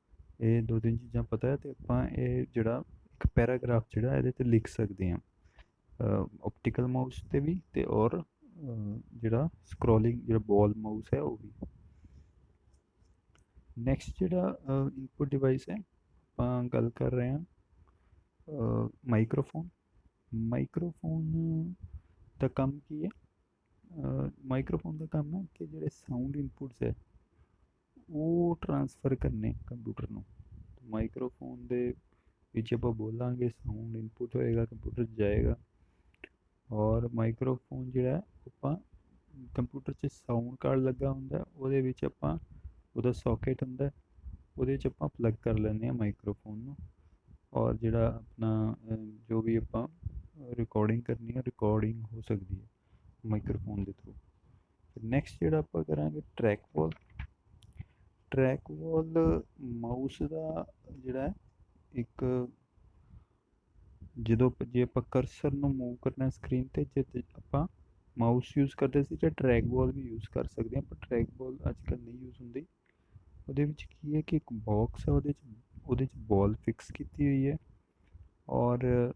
ਇਹ ਦੋ ਤਿੰਨ ਚੀਜ਼ਾਂ ਪਤਾ ਹੈ ਤੇ ਆਪਾਂ ਇਹ ਜਿਹੜਾ ਇੱਕ ਪੈਰਾਗ੍ਰਾਫ ਜਿਹੜਾ ਇਹਦੇ 'ਤੇ ਲਿਖ ਸਕਦੇ ਹਾਂ, ਆਪਟੀਕਲ ਮਾਊਸ 'ਤੇ ਵੀ ਤੇ ਔਰ ਜਿਹੜਾ ਸਕਰੋਲਿੰਗ ਜਿਹੜਾ ਬੋਲ ਮਾਊਸ ਹੈ ਉਹ ਵੀ। ਨੈਕਸਟ ਜਿਹੜਾ ਇਨਪੁਟ ਡਿਵਾਈਸ ਹੈ ਆਪਾਂ ਗੱਲ ਕਰ ਰਹੇ ਹਾਂ ਮਾਈਕਰੋਫੋਨ। ਮਾਈਕਰੋਫੋਨ ਦਾ ਕੰਮ ਕੀ ਹੈ? ਮਾਈਕਰੋਫੋਨ ਦਾ ਕੰਮ ਹੈ ਕਿ ਜਿਹੜੇ ਸਾਊਂਡ ਇਨਪੁਟਸ ਹੈ ਉਹ ਟ੍ਰਾਂਸਫਰ ਕਰਨੇ ਕੰਪਿਊਟਰ ਨੂੰ। ਮਾਈਕਰੋਫੋਨ ਦੇ ਵਿੱਚ ਆਪਾਂ ਬੋਲਾਂਗੇ, ਸਾਊਂਡ ਇਨਪੁਟ ਹੋਏਗਾ, ਕੰਪਿਊਟਰ 'ਚ ਜਾਏਗਾ। ਔਰ ਮਾਈਕਰੋਫੋਨ ਜਿਹੜਾ ਆਪਾਂ ਕੰਪਿਊਟਰ 'ਚ ਸਾਊਂਡ ਕਾਰਡ ਲੱਗਾ ਹੁੰਦਾ, ਉਹਦੇ ਵਿੱਚ ਆਪਾਂ ਉਹਦਾ ਸੌਕੇਟ ਹੁੰਦਾ, ਉਹਦੇ 'ਚ ਆਪਾਂ ਪਲੱਗ ਕਰ ਲੈਂਦੇ ਹਾਂ ਮਾਈਕਰੋਫੋਨ ਨੂੰ। ਔਰ ਜਿਹੜਾ ਆਪਣਾ ਜੋ ਵੀ ਆਪਾਂ ਰਿਕਾਰਡਿੰਗ ਕਰਨੀ ਹੈ, ਰਿਕਾਰਡਿੰਗ ਹੋ ਸਕਦੀ ਹੈ ਮਾਈਕਰੋਫੋਨ ਦੇ ਥਰੂ। ਨੈਕਸਟ ਜਿਹੜਾ ਆਪਾਂ ਕਰਾਂਗੇ ਟਰੈਕਬੋਲ। ਟਰੈਕਬੋਲ ਮਾਊਸ ਦਾ ਜਿਹੜਾ ਇੱਕ ਜੇ ਆਪਾਂ ਕਰਸਰ ਨੂੰ ਮੂਵ ਕਰਨਾ ਸਕਰੀਨ 'ਤੇ, ਜੇ ਆਪਾਂ ਮਾਊਸ ਯੂਜ਼ ਕਰਦੇ ਸੀ ਜਾਂ ਟਰੈਕਬੋਲ ਵੀ ਯੂਜ਼ ਕਰ ਸਕਦੇ ਹਾਂ, ਪਰ ਟਰੈਕਬੋਲ ਅੱਜ ਕੱਲ੍ਹ ਨਹੀਂ ਯੂਜ਼ ਹੁੰਦੀ। ਉਹਦੇ ਵਿੱਚ ਕੀ ਹੈ ਕਿ ਇੱਕ ਬਾਕਸ ਹੈ, ਉਹਦੇ 'ਚ ਬੋਲ ਫਿਕਸ ਕੀਤੀ ਹੋਈ ਹੈ, ਔਰ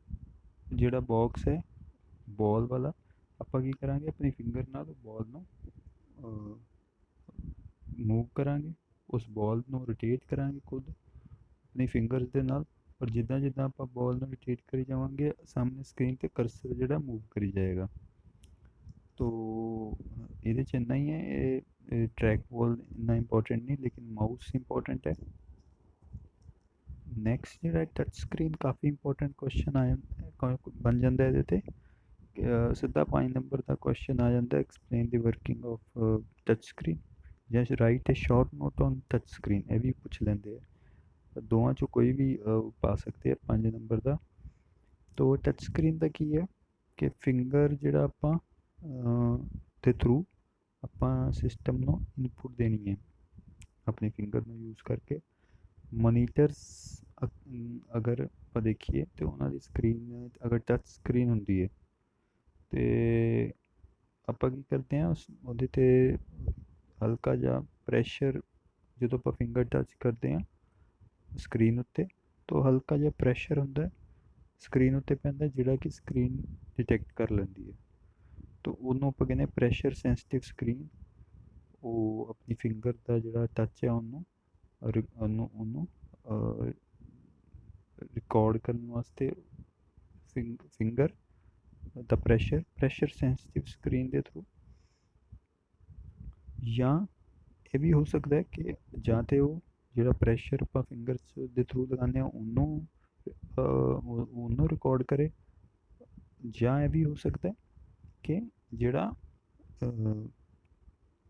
ਜਿਹੜਾ ਬਾਕਸ ਹੈ ਬੋਲ ਵਾਲਾ, ਆਪਾਂ ਕੀ ਕਰਾਂਗੇ ਆਪਣੀ ਫਿੰਗਰ ਨਾਲ ਬੋਲ ਨੂੰ ਮੂਵ ਕਰਾਂਗੇ, ਉਸ ਬੋਲ ਨੂੰ ਰੋਟੇਟ ਕਰਾਂਗੇ ਖੁਦ ਆਪਣੀ ਫਿੰਗਰਸ ਦੇ ਨਾਲ। ਔਰ ਜਿੱਦਾਂ ਜਿੱਦਾਂ ਆਪਾਂ ਬੋਲ ਨੂੰ ਰੋਟੇਟ ਕਰੀ ਜਾਵਾਂਗੇ ਸਾਹਮਣੇ ਸਕਰੀਨ 'ਤੇ ਕਰਸਰ ਜਿਹੜਾ ਮੂਵ ਕਰੀ ਜਾਏਗਾ। ਤੋ ਇਹਦੇ 'ਚ ਇੰਨਾ ਹੀ ਹੈ, ਇਹ ट्रैक बॉल इन्ना इंपॉर्टेंट नहीं, लेकिन माउस इंपॉर्टेंट है। नैक्सट जो टच स्क्रीन काफ़ी इंपॉर्टेंट क्वेश्चन बन जाता है ये, सीधा 5 नंबर का क्वेश्चन आ जाता है, explain the working of touch screen या write a short note on touch screen, ये भी पूछ लेंगे। दोवां चो कोई भी पा सकते हैं 5 नंबर का। तो टच स्क्रीन का की है कि फिंगर ਜਿਹੜਾ ਆਪਾਂ ਦੇ ਥਰੂ ਆਪਾਂ ਸਿਸਟਮ ਨੂੰ ਇਨਪੁਟ ਦੇਣੀ ਹੈ ਆਪਣੀ ਫਿੰਗਰ ਨੂੰ ਯੂਜ਼ ਕਰਕੇ। ਮੋਨੀਟਰਸ ਅਗਰ ਆਪਾਂ ਦੇਖੀਏ ਤੇ ਉਹਨਾਂ ਦੀ ਸਕਰੀਨ ਅਗਰ ਟੱਚ ਸਕਰੀਨ ਹੁੰਦੀ ਹੈ ਤੇ ਆਪਾਂ ਕੀ ਕਰਦੇ ਹਾਂ ਉਹਦੇ 'ਤੇ ਹਲਕਾ ਜਿਹਾ ਪ੍ਰੈਸ਼ਰ, ਜਦੋਂ ਆਪਾਂ ਫਿੰਗਰ ਟੱਚ ਕਰਦੇ ਹਾਂ ਸਕਰੀਨ ਉੱਤੇ ਤਾਂ ਹਲਕਾ ਜਿਹਾ ਪ੍ਰੈਸ਼ਰ ਹੁੰਦਾ ਸਕਰੀਨ ਉੱਤੇ ਪੈਂਦਾ, ਜਿਹੜਾ ਕਿ ਸਕਰੀਨ ਡਿਟੈਕਟ ਕਰ ਲੈਂਦੀ ਹੈ। ਤਾਂ ਉਹਨੂੰ ਆਪਾਂ ਕਹਿੰਦੇ ਪ੍ਰੈਸ਼ਰ ਸੈਂਸਿਟਿਵ ਸਕਰੀਨ। ਉਹ ਆਪਣੀ ਫਿੰਗਰ ਦਾ ਜਿਹੜਾ ਟੱਚ ਹੈ ਉਹਨੂੰ ਰਿਕਾਰਡ ਕਰਨ ਵਾਸਤੇ ਫਿੰਗਰ ਦਾ ਪ੍ਰੈਸ਼ਰ ਸੈਂਸਿਟਿਵ ਸਕਰੀਨ ਦੇ ਥਰੂ। ਜਾਂ ਇਹ ਵੀ ਹੋ ਸਕਦਾ ਹੈ ਕਿ ਜਾਂ ਤਾਂ ਉਹ ਜਿਹੜਾ ਪ੍ਰੈਸ਼ਰ ਆਪਾਂ ਫਿੰਗਰਸ ਦੇ ਥਰੂ ਲਗਾਉਂਦੇ ਹਾਂ ਉਹਨੂੰ ਰਿਕਾਰਡ ਕਰੇ, ਜਾਂ ਇਹ ਵੀ ਹੋ ਸਕਦਾ ਕਿ ਜਿਹੜਾ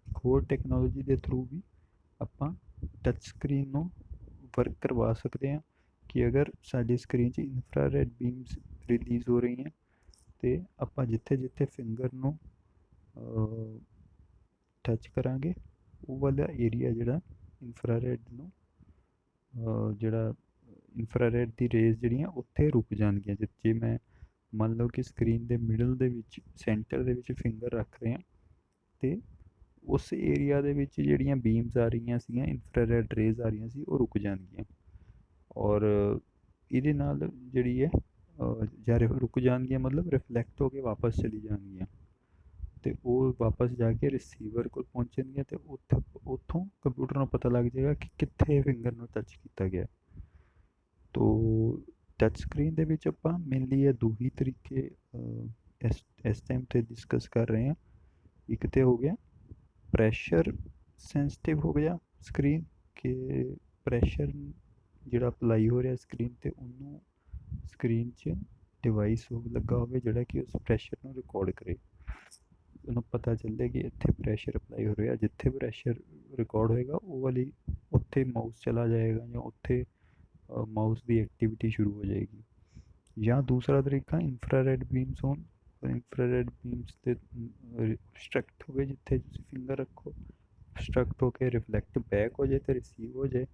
ਹੋਰ ਟੈਕਨੋਲੋਜੀ ਦੇ ਥਰੂ ਵੀ ਆਪਾਂ ਟੱਚ ਸਕਰੀਨ ਨੂੰ ਵਰਕ ਕਰਵਾ ਸਕਦੇ ਹਾਂ ਕਿ ਅਗਰ ਸਾਡੀ ਸਕਰੀਨ 'ਚ ਇਨਫਰਾਰੈਡ ਬੀਮਸ ਰਿਲੀਜ਼ ਹੋ ਰਹੀਆਂ ਅਤੇ ਆਪਾਂ ਜਿੱਥੇ ਜਿੱਥੇ ਫਿੰਗਰ ਨੂੰ ਟੱਚ ਕਰਾਂਗੇ ਉਹ ਵਾਲਾ ਏਰੀਆ ਜਿਹੜਾ ਇਨਫਰਾਰੈਡ ਨੂੰ ਜਿਹੜਾ ਇਨਫਰਾਰੈਡ ਦੀ ਰੇਜ਼ ਜਿਹੜੀਆਂ ਉੱਥੇ ਰੁਕ ਜਾਣਗੀਆਂ। ਜੇ ਮੈਂ ਮੰਨ ਲਓ ਕਿ ਸਕਰੀਨ ਦੇ ਮਿਡਲ ਦੇ ਵਿੱਚ ਸੈਂਟਰ ਦੇ ਵਿੱਚ ਫਿੰਗਰ ਰੱਖ ਰਹੇ ਹਾਂ, ਅਤੇ ਉਸ ਏਰੀਆ ਦੇ ਵਿੱਚ ਜਿਹੜੀਆਂ ਬੀਮਸ ਆ ਰਹੀਆਂ ਸੀਗੀਆਂ, ਇਨਫਰਾਰੈਡ ਰੇਜ਼ ਆ ਰਹੀਆਂ ਸੀ, ਉਹ ਰੁਕ ਜਾਣਗੀਆਂ। ਔਰ ਇਹਦੇ ਨਾਲ ਜਿਹੜੀ ਹੈ ਜਾਂ ਰੁਕ ਜਾਣਗੀਆਂ ਮਤਲਬ ਰਿਫਲੈਕਟ ਹੋ ਕੇ ਵਾਪਸ ਚਲੀ ਜਾਣਗੀਆਂ, ਅਤੇ ਉਹ ਵਾਪਸ ਜਾ ਕੇ ਰਿਸੀਵਰ ਕੋਲ ਪਹੁੰਚਣਗੀਆਂ, ਅਤੇ ਉੱਥੋਂ ਕੰਪਿਊਟਰ ਨੂੰ ਪਤਾ ਲੱਗ ਜਾਏਗਾ ਕਿ ਕਿੱਥੇ ਫਿੰਗਰ ਨੂੰ ਟੱਚ ਕੀਤਾ ਗਿਆ। ਤੋ ਟੱਚ ਸਕਰੀਨ ਦੇ ਵਿੱਚ ਆਪਾਂ ਮੇਨਲੀ ਇਹ ਦੋ ਹੀ ਤਰੀਕੇ ਇਸ ਟਾਈਮ 'ਤੇ ਡਿਸਕਸ ਕਰ ਰਹੇ ਹਾਂ। ਇੱਕ ਤੇ ਹੋ ਗਿਆ ਪ੍ਰੈਸ਼ਰ ਸੈਂਸਿਟਿਵ ਹੋ ਗਿਆ ਸਕਰੀਨ, ਕਿ ਪ੍ਰੈਸ਼ਰ ਜਿਹੜਾ ਅਪਲਾਈ ਹੋ ਰਿਹਾ ਸਕਰੀਨ 'ਤੇ, ਉਹਨੂੰ ਸਕਰੀਨ 'ਚ ਡਿਵਾਈਸ ਲੱਗਾ ਹੋਵੇ ਜਿਹੜਾ ਕਿ ਉਸ ਪ੍ਰੈਸ਼ਰ ਨੂੰ ਰਿਕਾਰਡ ਕਰੇ। ਉਹਨੂੰ ਪਤਾ ਚੱਲੇ ਕਿ ਇੱਥੇ ਪ੍ਰੈਸ਼ਰ ਅਪਲਾਈ ਹੋ ਰਿਹਾ, ਜਿੱਥੇ ਪ੍ਰੈਸ਼ਰ ਰਿਕਾਰਡ ਹੋਏਗਾ ਉਹ ਵਾਲੀ ਉੱਥੇ ਮਾਊਸ ਚਲਾ ਜਾਏਗਾ, ਜਾਂ ਉੱਥੇ ਮਾਊਸ ਦੀ ਐਕਟੀਵਿਟੀ ਸ਼ੁਰੂ ਹੋ ਜਾਏਗੀ। ਜਾਂ ਦੂਸਰਾ ਤਰੀਕਾ ਇਨਫਰਾਰੈਡ ਬੀਮਸ ਹੋਣ, ਇਨਫਰਾਰੈਡ ਬੀਮਸ 'ਤੇ ਸਟਰਕਟ ਹੋਵੇ, ਜਿੱਥੇ ਤੁਸੀਂ ਫਿੰਗਰ ਰੱਖੋ ਸਟਰਕਟ ਹੋ ਕੇ ਰਿਫਲੈਕਟ ਬੈਕ ਹੋ ਜਾਏ ਅਤੇ ਰਿਸੀਵ ਹੋ ਜਾਏ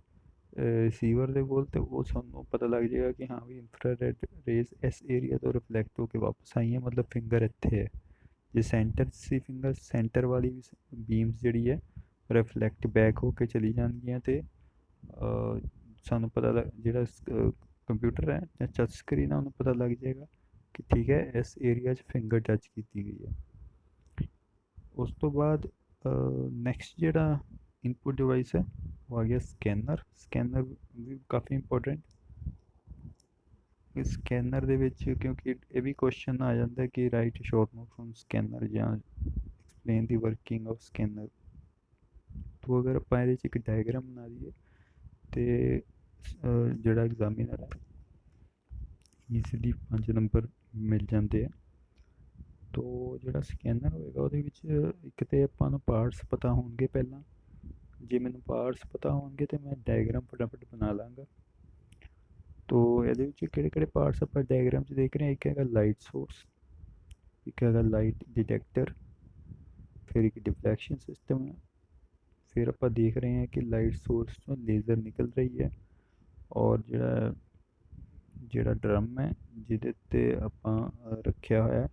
ਰਿਸੀਵਰ ਦੇ ਕੋਲ, ਅਤੇ ਉਹ ਸਾਨੂੰ ਪਤਾ ਲੱਗ ਜਾਏਗਾ ਕਿ ਹਾਂ ਵੀ ਇਨਫਰਾਰੈਡ ਰੇਜ਼ ਇਸ ਏਰੀਆ ਤੋਂ ਰਿਫਲੈਕਟ ਹੋ ਕੇ ਵਾਪਸ ਆਈ ਹੈ, ਮਤਲਬ ਫਿੰਗਰ ਇੱਥੇ ਹੈ। ਜੇ ਸੈਂਟਰ ਸੀ ਫਿੰਗਰ, ਸੈਂਟਰ ਵਾਲੀ ਬੀਮਸ ਜਿਹੜੀ ਹੈ ਰਿਫਲੈਕਟ ਬੈਕ ਹੋ ਕੇ ਚਲੀ ਜਾਣਗੀਆਂ, ਅਤੇ ਸਾਨੂੰ ਪਤਾ ਜਿਹੜਾ ਕੰਪਿਊਟਰ ਹੈ ਜਾਂ ਟੱਚ ਸਕਰੀਨ ਹੈ ਉਹਨੂੰ ਪਤਾ ਲੱਗ ਜਾਏਗਾ ਕਿ ਠੀਕ ਹੈ ਇਸ ਏਰੀਆ 'ਚ ਫਿੰਗਰ ਟੱਚ ਕੀਤੀ ਗਈ ਹੈ। ਉਸ ਤੋਂ ਬਾਅਦ ਨੈਕਸਟ ਜਿਹੜਾ ਇਨਪੁਟ ਡਿਵਾਈਸ ਹੈ ਉਹ ਆ ਗਿਆ ਸਕੈਨਰ। ਸਕੈਨਰ ਵੀ ਕਾਫੀ ਇੰਪੋਰਟੈਂਟ। ਇਸ ਸਕੈਨਰ ਦੇ ਵਿੱਚ ਕਿਉਂਕਿ ਇਹ ਵੀ ਕੁਐਸਚਨ ਆ ਜਾਂਦਾ ਕਿ right short note from scanner ਜਾਂ explain the working of scanner. ਤੋਂ ਅਗਰ ਆਪਾਂ ਇਹਦੇ 'ਚ ਇੱਕ ਡਾਇਗਰਾਮ ਬਣਾ ਦਈਏ ਅਤੇ ਜਿਹੜਾ ਐਗਜ਼ਾਮੀਨਰ ਹੈ ਈਜ਼ੀਲੀ 5 ਨੰਬਰ ਮਿਲ ਜਾਂਦੇ ਆ। ਤੋ ਜਿਹੜਾ ਸਕੈਨਰ ਹੋਏਗਾ ਉਹਦੇ ਵਿੱਚ ਇੱਕ ਤਾਂ ਆਪਾਂ ਨੂੰ ਪਾਰਟਸ ਪਤਾ ਹੋਣਗੇ ਪਹਿਲਾਂ। ਜੇ ਮੈਨੂੰ ਪਾਰਟਸ ਪਤਾ ਹੋਣਗੇ ਤਾਂ ਮੈਂ ਡਾਇਗਰਾਮ ਫਟਾਫਟ ਬਣਾ ਲਾਂਗਾ। ਤੋ ਇਹਦੇ ਵਿੱਚ ਕਿਹੜੇ ਕਿਹੜੇ ਪਾਰਟਸ ਆਪਾਂ ਡਾਇਗਰਾਮ 'ਚ ਦੇਖ ਰਹੇ ਹਾਂ, ਇੱਕ ਹੈਗਾ ਲਾਈਟ ਸੋਰਸ, ਇੱਕ ਹੈਗਾ ਲਾਈਟ ਡਿਟੈਕਟਰ, ਫਿਰ ਇੱਕ ਡਿਫਲੈਕਸ਼ਨ ਸਿਸਟਮ ਹੈ, ਫਿਰ ਆਪਾਂ ਦੇਖ ਰਹੇ ਹਾਂ ਕਿ ਲਾਈਟ ਸੋਰਸ ਤੋਂ ਲੇਜ਼ਰ ਨਿਕਲ ਰਹੀ ਹੈ, ਔਰ ਜਿਹੜਾ ਡਰਮ ਹੈ ਜਿਹਦੇ 'ਤੇ ਆਪਾਂ ਰੱਖਿਆ ਹੋਇਆ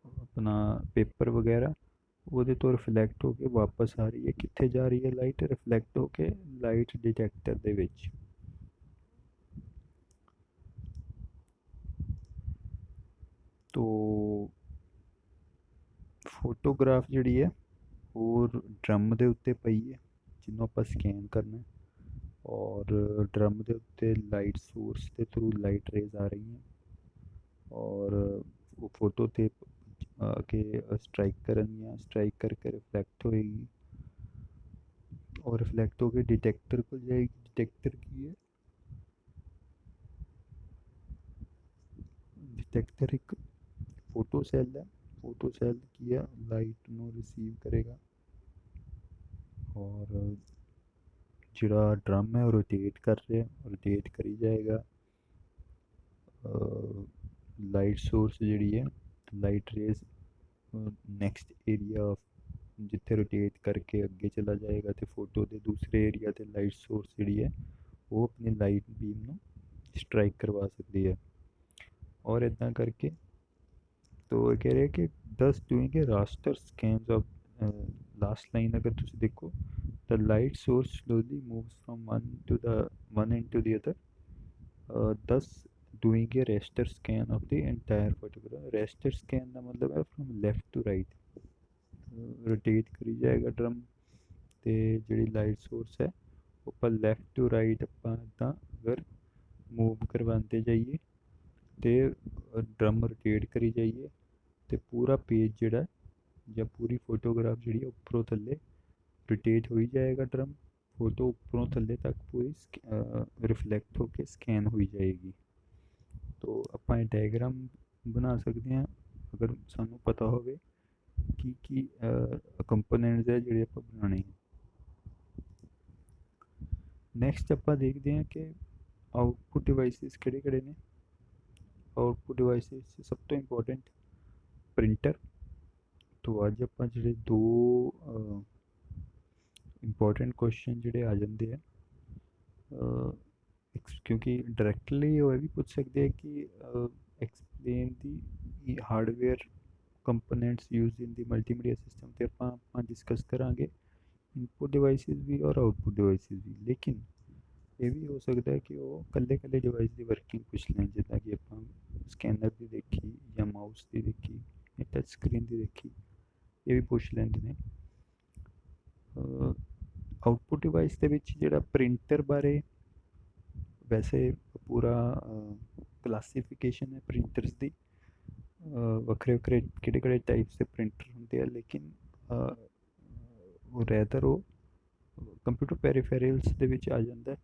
ਆਪਣਾ ਪੇਪਰ ਵਗੈਰਾ, ਉਹਦੇ ਤੋਂ ਰਿਫਲੈਕਟ ਹੋ ਕੇ ਵਾਪਸ ਆ ਰਹੀ ਹੈ। ਕਿੱਥੇ ਜਾ ਰਹੀ ਹੈ ਲਾਈਟ? ਰਿਫਲੈਕਟ ਹੋ ਕੇ ਲਾਈਟ ਡਿਟੈਕਟਰ ਦੇ ਵਿੱਚ। ਤੋ ਫੋਟੋਗ੍ਰਾਫ ਜਿਹੜੀ ਹੈ ਉਹ ਡਰਮ ਦੇ ਉੱਤੇ ਪਈ ਹੈ ਜਿਹਨੂੰ ਆਪਾਂ ਸਕੈਨ ਕਰਨਾ, ਔਰ ਡਰਮ ਦੇ ਉੱਤੇ ਲਾਈਟ ਸੋਰਸ ਦੇ ਥਰੂ ਲਾਈਟ ਰੇਜ਼ ਆ ਰਹੀਆਂ, ਔਰ ਉਹ ਫੋਟੋ 'ਤੇ ਆ ਕੇ ਸਟ੍ਰਾਈਕ ਕਰਨਗੀਆਂ, ਸਟ੍ਰਾਈਕ ਕਰਕੇ ਰਿਫਲੈਕਟ ਹੋਏਗੀ, और रिफ्लेक्ट होकर डिटेक्टर को जाएगी। डिटेक्टर की है, डिटेक्टर एक फोटो सेल है, फोटो सेल की है लाइट ਨੂੰ रिसीव करेगा, और ਜਿਹੜਾ ਡਰਮ ਹੈ ਉਹ ਰੋਟੇਟ ਕਰ ਰਿਹਾ, ਰੋਟੇਟ ਕਰੀ ਜਾਏਗਾ। ਲਾਈਟ ਸੋਰਸ ਜਿਹੜੀ ਹੈ light rays next area of ਜਿੱਥੇ ਰੋਟੇਟ ਕਰਕੇ ਅੱਗੇ ਚਲਾ ਜਾਏਗਾ, ਅਤੇ ਫੋਟੋ ਦੇ ਦੂਸਰੇ ਏਰੀਆ 'ਤੇ ਲਾਈਟ ਸੋਰਸ ਜਿਹੜੀ ਹੈ ਉਹ ਆਪਣੀ ਲਾਈਟ ਬੀਮ ਨੂੰ ਸਟ੍ਰਾਈਕ ਕਰਵਾ ਸਕਦੀ ਹੈ। ਔਰ ਇੱਦਾਂ ਕਰਕੇ ਤੋ ਇਹ ਕਹਿ ਰਹੇ ਕਿ ਦਸ ਡੂਇੰਗ ਏ ਰਾਸਟਰ ਸਕੈਨਸ ਆਫ ਲਾਸਟ ਲਾਈਨ ਅਗਰ ਤੁਸੀਂ ਦੇਖੋ, the light source slowly moves from one end to the other, thus doing a raster scan of the entire photograph। raster scan ਦਾ ਮਤਲਬ ਹੈ from left to right, rotate ਕਰੀ ਜਾਏਗਾ drum, ਅਤੇ ਜਿਹੜੀ light source ਹੈ ਉਹ ਆਪਾਂ ਲੈਫਟ ਟੂ ਰਾਈਟ ਆਪਾਂ ਇੱਦਾਂ ਅਗਰ ਮੂਵ ਕਰਵਾਉਂਦੇ ਜਾਈਏ ਅਤੇ ਡਰਮ ਰੋਟੇਟ ਕਰੀ ਜਾਈਏ, ਅਤੇ ਪੂਰਾ ਪੇਜ ਜਿਹੜਾ ਜਾਂ ਪੂਰੀ ਫੋਟੋਗ੍ਰਾਫ ਜਿਹੜੀ ਉੱਪਰੋਂ ਥੱਲੇ रोटेट हो ही जाएगा ड्रम, फोटो ऊपरों थल्ले तक पूरी रिफ्लैक्ट होकर स्कैन हो जाएगी। तो ਆਪਾਂ ਇਹ ਡਾਇਗਰਾਮ ਬਣਾ ਸਕਦੇ ਹਾਂ ਅਗਰ ਸਾਨੂੰ ਪਤਾ ਹੋਵੇ ਕੀ ਕੰਪੋਨੈਂਟਸ ਹੈ ਜਿਹੜੇ ਆਪਾਂ ਬਣਾਉਣੇ ਹੈ। ਨੈਕਸਟ ਆਪਾਂ ਦੇਖਦੇ ਹਾਂ ਕਿ ਆਊਟਪੁੱਟ ਡਿਵਾਈਸਿਸ ਕਿਹੜੇ ਕਿਹੜੇ ਨੇ। ਆਊਟਪੁੱਟ ਡਿਵਾਈਸਿਸ ਸਭ ਤੋਂ ਇੰਪੋਰਟੈਂਟ ਪ੍ਰਿੰਟਰ। ਤੋਂ ਅੱਜ ਆਪਾਂ ਜਿਹੜੇ ਦੋ ਇੰਪੋਰਟੈਂਟ ਕੁਐਸਚਨ ਜਿਹੜੇ ਆ ਜਾਂਦੇ ਆ ਕਿਉਂਕਿ ਡਾਇਰੈਕਟਲੀ ਉਹ ਇਹ ਵੀ ਪੁੱਛ ਸਕਦੇ ਆ ਕਿ ਐਕਸਪਲੇਨ ਦੀ ਹਾਰਡਵੇਅਰ ਕੰਪੋਨੈਂਟਸ ਯੂਜ਼ਡ ਇਨ ਦੀ ਮਲਟੀਮੀਡੀਆ ਸਿਸਟਮ, ਤੇ ਆਪਾਂ ਡਿਸਕਸ ਕਰਾਂਗੇ ਇਨਪੁਟ ਡਿਵਾਈਸਿਸ ਵੀ ਔਰ ਆਊਟਪੁੱਟ ਡਿਵਾਈਸਿਸ ਵੀ। ਲੇਕਿਨ ਇਹ ਵੀ ਹੋ ਸਕਦਾ ਹੈ ਕਿ ਉਹ ਇਕੱਲੇ ਇਕੱਲੇ ਡਿਵਾਈਸ ਦੀ ਵਰਕਿੰਗ ਪੁੱਛ ਲੈਣ, ਜਿੱਦਾਂ ਕਿ ਆਪਾਂ ਸਕੈਨਰ ਦੀ ਦੇਖੀ ਜਾਂ ਮਾਊਸ ਦੀ ਦੇਖੀ ਜਾਂ ਟੱਚ ਸਕਰੀਨ ਦੀ ਦੇਖੀ, ਇਹ ਵੀ ਪੁੱਛ ਲੈਂਦੇ ਨੇ। ਆਊਟਪੁੱਟ ਡਿਵਾਈਸ ਦੇ ਵਿੱਚ ਜਿਹੜਾ ਪ੍ਰਿੰਟਰ ਬਾਰੇ ਵੈਸੇ ਪੂਰਾ ਕਲਾਸੀਫਿਕੇਸ਼ਨ ਹੈ ਪ੍ਰਿੰਟਰਸ ਦੀ, ਵੱਖਰੇ ਵੱਖਰੇ ਕਿਹੜੇ ਕਿਹੜੇ ਟਾਈਪਸ ਦੇ ਪ੍ਰਿੰਟਰ ਹੁੰਦੇ ਆ, ਲੇਕਿਨ ਉਹ ਰੈਦਰ ਉਹ ਕੰਪਿਊਟਰ ਪੈਰੀਫੈਰਲਸ ਦੇ ਵਿੱਚ ਆ ਜਾਂਦਾ।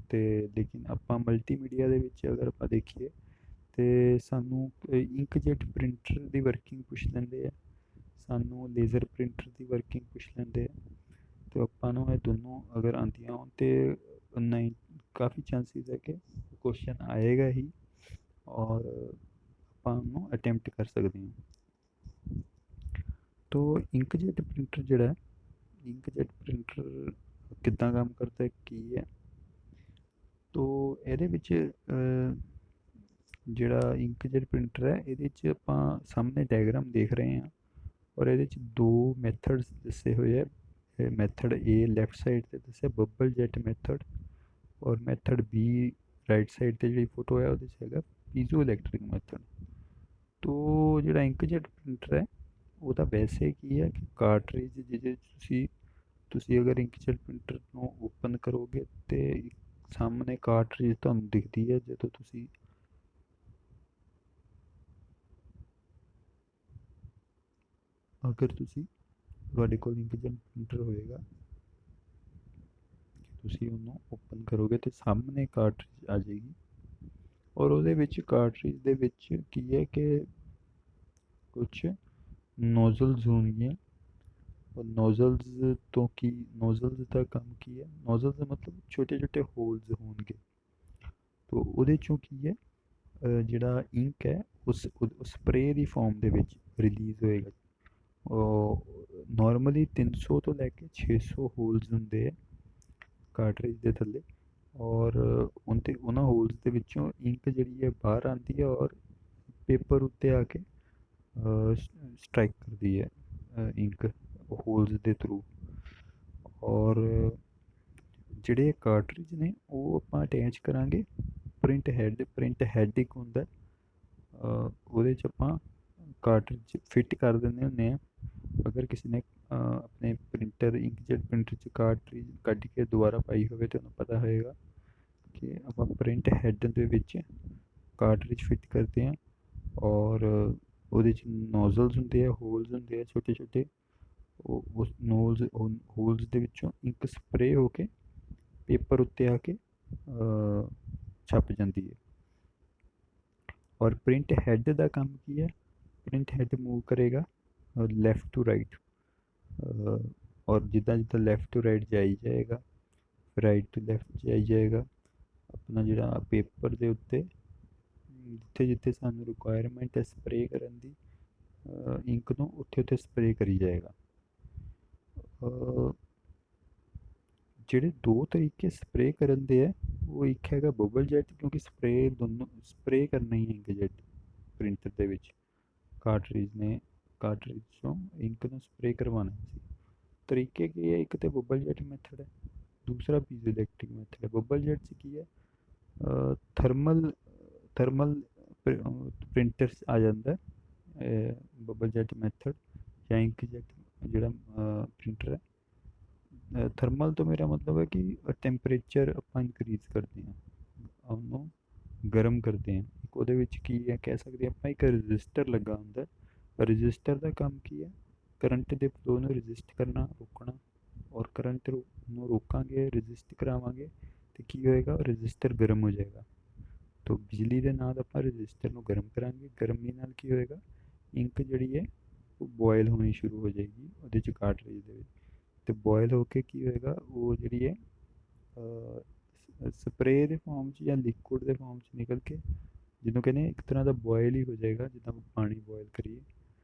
ਅਤੇ ਲੇਕਿਨ ਆਪਾਂ ਮਲਟੀਮੀਡੀਆ ਦੇ ਵਿੱਚ ਅਗਰ ਆਪਾਂ ਦੇਖੀਏ ਤੇ ਸਾਨੂੰ ਇੰਕਜੈਟ ਪ੍ਰਿੰਟਰ ਦੀ ਵਰਕਿੰਗ ਪੁੱਛ ਲੈਂਦੇ ਆ, ਸਾਨੂੰ ਲੇਜ਼ਰ ਪ੍ਰਿੰਟਰ ਦੀ ਵਰਕਿੰਗ ਪੁੱਛ ਲੈਂਦੇ ਆ। ਤੇ ਆਪਾਂ ਨੂੰ ਇਹ ਦੋਨੋਂ ਅਗਰ ਆਉਂਦੀਆਂ ਹੋਣ ਤੇ ਨਹੀਂ, ਕਾफ़ੀ ਚਾਂਸਿਸ ਹੈ ਕਿ ਕੁਐਸਚਨ ਆਏਗਾ ਹੀ ਔਰ ਆਪਾਂ ਉਹਨੂੰ ਅਟੈਂਪਟ ਕਰ ਸਕਦੇ ਹਾਂ। ਤੋ ਇੰਕਜੈਟ ਪ੍ਰਿੰਟਰ ਜਿਹੜਾ, ਇੰਕਜੈਟ ਪ੍ਰਿੰਟਰ ਕਿੱਦਾਂ ਕੰਮ ਕਰਦਾ, ਕੀ ਹੈ? ਤੋ ਇਹਦੇ ਵਿੱਚ ਜਿਹੜਾ ਇੰਕਜੈਟ ਪ੍ਰਿੰਟਰ ਹੈ, ਇਹਦੇ 'ਚ ਆਪਾਂ ਸਾਹਮਣੇ ਡਾਇਗਰਾਮ ਦੇਖ ਰਹੇ ਹਾਂ ਔਰ ਇਹਦੇ 'ਚ ਦੋ ਮੈਥਡਸ ਦੱਸੇ ਹੋਏ ਹੈ। ਮੈਥਡ ਏ ਲੈਫਟ ਸਾਈਡ 'ਤੇ ਦੱਸਿਆ ਬੱਬਲ ਜੈਟ ਮੈਥਡ, ਔਰ ਮੈਥਡ ਬੀ ਰਾਈਟ ਸਾਈਡ 'ਤੇ ਜਿਹੜੀ ਫੋਟੋ ਹੈ ਉਹਦੇ 'ਚ ਹੈਗਾ ਪੀਜ਼ੋ ਇਲੈਕਟ੍ਰਿਕ ਮੈਥਡ। ਤੋ ਜਿਹੜਾ ਇੰਕਜੈਟ ਪ੍ਰਿੰਟਰ ਹੈ ਉਹਦਾ ਵੈਸੇ ਕੀ ਹੈ ਕਿ ਕਾਰਟ੍ਰਿਜ ਜਿਹਦੇ ਤੁਸੀਂ ਅਗਰ ਇੰਕਜੈਟ ਪ੍ਰਿੰਟਰ ਨੂੰ ਓਪਨ ਕਰੋਗੇ ਤੇ ਸਾਹਮਣੇ ਕਾਰਟ੍ਰਿਜ ਤੁਹਾਨੂੰ ਦਿਖਦੀ ਹੈ। ਜਦੋਂ ਤੁਸੀਂ ਅਗਰ ਤੁਹਾਡੇ ਕੋਲ ਇੰਕਜੈਟ ਪ੍ਰਿੰਟਰ ਹੋਏਗਾ, ਤੁਸੀਂ ਉਹਨੂੰ ਓਪਨ ਕਰੋਗੇ ਤੇ ਸਾਹਮਣੇ ਕਾਰਟ੍ਰਿਜ ਆ ਜਾਏਗੀ ਔਰ ਉਹਦੇ ਵਿੱਚ ਕਾਰਟ੍ਰਿਜ ਦੇ ਵਿੱਚ ਕੀ ਹੈ ਕਿ ਕੁਛ ਨੋਜ਼ਲਸ ਹੋਣਗੀਆਂ। ਔਰ ਨੋਜ਼ਲਸ ਤੋਂ ਕੀ, ਨੋਜ਼ਲਸ ਦਾ ਕੰਮ ਕੀ ਹੈ? ਨੋਜ਼ਲਸ ਦਾ ਮਤਲਬ ਛੋਟੇ ਛੋਟੇ ਹੋਲਸ ਹੋਣਗੇ। ਤੋ ਉਹਦੇ 'ਚੋਂ ਕੀ ਹੈ, ਜਿਹੜਾ ਇੰਕ ਹੈ ਉਸ ਸਪਰੇਅ ਦੀ ਫੋਰਮ ਦੇ ਵਿੱਚ ਰਿਲੀਜ਼ ਹੋਏਗਾ। ਨੋਰਮਲੀ 300 ਤੋਂ ਲੈ ਕੇ 600 ਹੋਲਸ ਹੁੰਦੇ ਹੈ ਕਾਰਟ੍ਰਿਜ ਦੇ ਥੱਲੇ, ਔਰ ਉਹਨਾਂ ਹੋਲਸ ਦੇ ਵਿੱਚੋਂ ਇੰਕ ਜਿਹੜੀ ਹੈ ਬਾਹਰ ਆਉਂਦੀ ਹੈ ਔਰ ਪੇਪਰ ਉੱਤੇ ਆ ਕੇ ਸਟ੍ਰਾਈਕ ਕਰਦੀ ਹੈ ਇੰਕ ਹੋਲਸ ਦੇ ਥਰੂ। ਔਰ ਜਿਹੜੇ ਕਾਰਟ੍ਰਿਜ ਨੇ ਉਹ ਆਪਾਂ ਅਟੈਚ ਕਰਾਂਗੇ ਪ੍ਰਿੰਟ ਹੈਡ ਇੱਕ ਹੁੰਦਾ, ਉਹਦੇ 'ਚ ਆਪਾਂ ਕਾਰਟ੍ਰਿਜ ਫਿੱਟ ਕਰ ਦਿੰਦੇ ਹੁੰਦੇ ਹਾਂ। ਅਗਰ ਕਿਸੇ ਨੇ ਆਪਣੇ ਪ੍ਰਿੰਟਰ ਇੰਕਜੈਟ ਪ੍ਰਿੰਟਰ 'ਚ ਕਾਰਟ੍ਰਿਜ ਕੱਢ ਕੇ ਦੁਬਾਰਾ ਪਾਈ ਹੋਵੇ ਤਾਂ ਉਹਨੂੰ ਪਤਾ ਹੋਏਗਾ ਕਿ ਆਪਾਂ ਪ੍ਰਿੰਟ ਹੈਡ ਦੇ ਵਿੱਚ ਕਾਰਟ੍ਰਿਜ ਫਿੱਟ ਕਰਦੇ ਹਾਂ ਔਰ ਉਹਦੇ 'ਚ ਨੋਜ਼ਲਸ ਹੁੰਦੇ ਆ, ਹੋਲਸ ਹੁੰਦੇ ਆ ਛੋਟੇ ਛੋਟੇ, ਉਸ ਹੋਲਸ ਦੇ ਵਿੱਚੋਂ ਇੰਕ ਸਪਰੇਅ ਹੋ ਕੇ ਪੇਪਰ ਉੱਤੇ ਆ ਕੇ ਛਪ ਜਾਂਦੀ ਹੈ। ਔਰ ਪ੍ਰਿੰਟ ਹੈਡ ਦਾ ਕੰਮ ਕੀ ਹੈ? ਪ੍ਰਿੰਟ ਹੈਡ ਮੂਵ ਕਰੇਗਾ ਲੈਫਟ ਟੂ ਰਾਈਟ, ਔਰ ਜਿੱਦਾਂ ਜਿੱਦਾਂ ਲੈਫਟ ਟੂ ਰਾਈਟ ਜਾਈ ਜਾਏਗਾ, ਰਾਈਟ ਟੂ ਲੈਫਟ ਜਾਈ ਜਾਏਗਾ, ਆਪਣਾ ਜਿਹੜਾ ਪੇਪਰ ਦੇ ਉੱਤੇ ਜਿੱਥੇ ਜਿੱਥੇ ਸਾਨੂੰ ਰਿਕੁਆਇਰਮੈਂਟ ਹੈ ਸਪਰੇਅ ਕਰਨ ਦੀ ਇੰਕ ਨੂੰ, ਉੱਥੇ ਉੱਥੇ ਸਪਰੇਅ ਕਰੀ ਜਾਏਗਾ। ਜਿਹੜੇ ਦੋ ਤਰੀਕੇ ਸਪਰੇਅ ਕਰਨ ਦੇ ਹੈ, ਉਹ ਇੱਕ ਹੈਗਾ ਬਬਲ ਜੈਟ, ਕਿਉਂਕਿ ਸਪਰੇਅ ਦੋਨੋਂ ਸਪਰੇਅ ਕਰਨਾ ਹੀ ਇੰਕਜੈਟ ਪ੍ਰਿੰਟਰ ਦੇ ਵਿੱਚ ਕਾਰਟ੍ਰਿਜ ਚੋਂ ਇੰਕ ਨੂੰ ਸਪਰੇਅ ਕਰਵਾਉਣਾ ਸੀ। ਤਰੀਕੇ ਕੀ ਹੈ? ਇੱਕ ਤਾਂ ਬਬਲ ਜੈਟ ਮੈਥਡ ਹੈ, ਦੂਸਰਾ ਪੀਜ਼ੋ ਇਲੈਕਟ੍ਰਿਕ ਮੈਥਡ ਹੈ। ਬਬਲ ਜੈਟ 'ਚ ਕੀ ਹੈ, ਥਰਮਲ ਪ੍ਰਿੰਟਰਸ ਆ ਜਾਂਦਾ ਬਬਲ ਜੈਟ ਮੈਥਡ ਜਾਂ ਇੰਕਜੈਟ ਜਿਹੜਾ ਪ੍ਰਿੰਟਰ ਹੈ। ਥਰਮਲ ਤੋਂ ਮੇਰਾ ਮਤਲਬ ਹੈ ਕਿ ਟੈਂਪਰੇਚਰ ਆਪਾਂ ਇਨਕਰੀਜ਼ ਕਰਦੇ ਹਾਂ, ਉਹਨੂੰ ਗਰਮ ਕਰਦੇ ਹਾਂ। ਇੱਕ ਉਹਦੇ ਵਿੱਚ ਕੀ ਹੈ ਕਹਿ ਸਕਦੇ ਆਪਾਂ, ਇੱਕ ਰਜਿਸਟਰ ਲੱਗਾ ਹੁੰਦਾ। ਰਜਿਸਟਰ ਦਾ ਕੰਮ ਕੀ ਹੈ? ਕਰੰਟ ਦੇ ਫਲੋ ਨੂੰ ਰਜਿਸਟ ਕਰਨਾ, ਰੋਕਣਾ। ਔਰ ਕਰੰਟ ਨੂੰ ਰੋਕਾਂਗੇ, ਰਜਿਸਟ ਕਰਾਵਾਂਗੇ ਤੇ ਕੀ ਹੋਏਗਾ? ਰਜਿਸਟਰ ਗਰਮ ਹੋ ਜਾਏਗਾ। ਤੋ ਬਿਜਲੀ ਦੇ ਨਾਲ ਆਪਾਂ ਰਜਿਸਟਰ ਨੂੰ ਗਰਮ ਕਰਾਂਗੇ, ਗਰਮੀ ਨਾਲ ਕੀ ਹੋਏਗਾ? ਇੰਕ ਜਿਹੜੀ ਹੈ ਉਹ ਬੋਇਲ ਹੋਣੀ ਸ਼ੁਰੂ ਹੋ ਜਾਏਗੀ ਉਹਦੇ 'ਚ ਕਾਰਟ੍ਰਿਜ ਦੇ ਵਿੱਚ, ਤੇ ਬੋਇਲ ਹੋ ਕੇ ਕੀ ਹੋਏਗਾ? ਉਹ ਜਿਹੜੀ ਹੈ ਸਪਰੇਅ ਦੇ ਫਾਰਮ 'ਚ ਜਾਂ ਲਿਕੁਇਡ ਦੇ ਫਾਰਮ 'ਚ ਨਿਕਲ ਕੇ, ਜਿਹਨੂੰ ਕਹਿੰਦੇ ਇੱਕ ਤਰ੍ਹਾਂ ਦਾ ਬੋਇਲ ਹੀ ਹੋ ਜਾਏਗਾ, ਜਿੱਦਾਂ ਪਾਣੀ ਬੋਇਲ ਕਰੀਏ।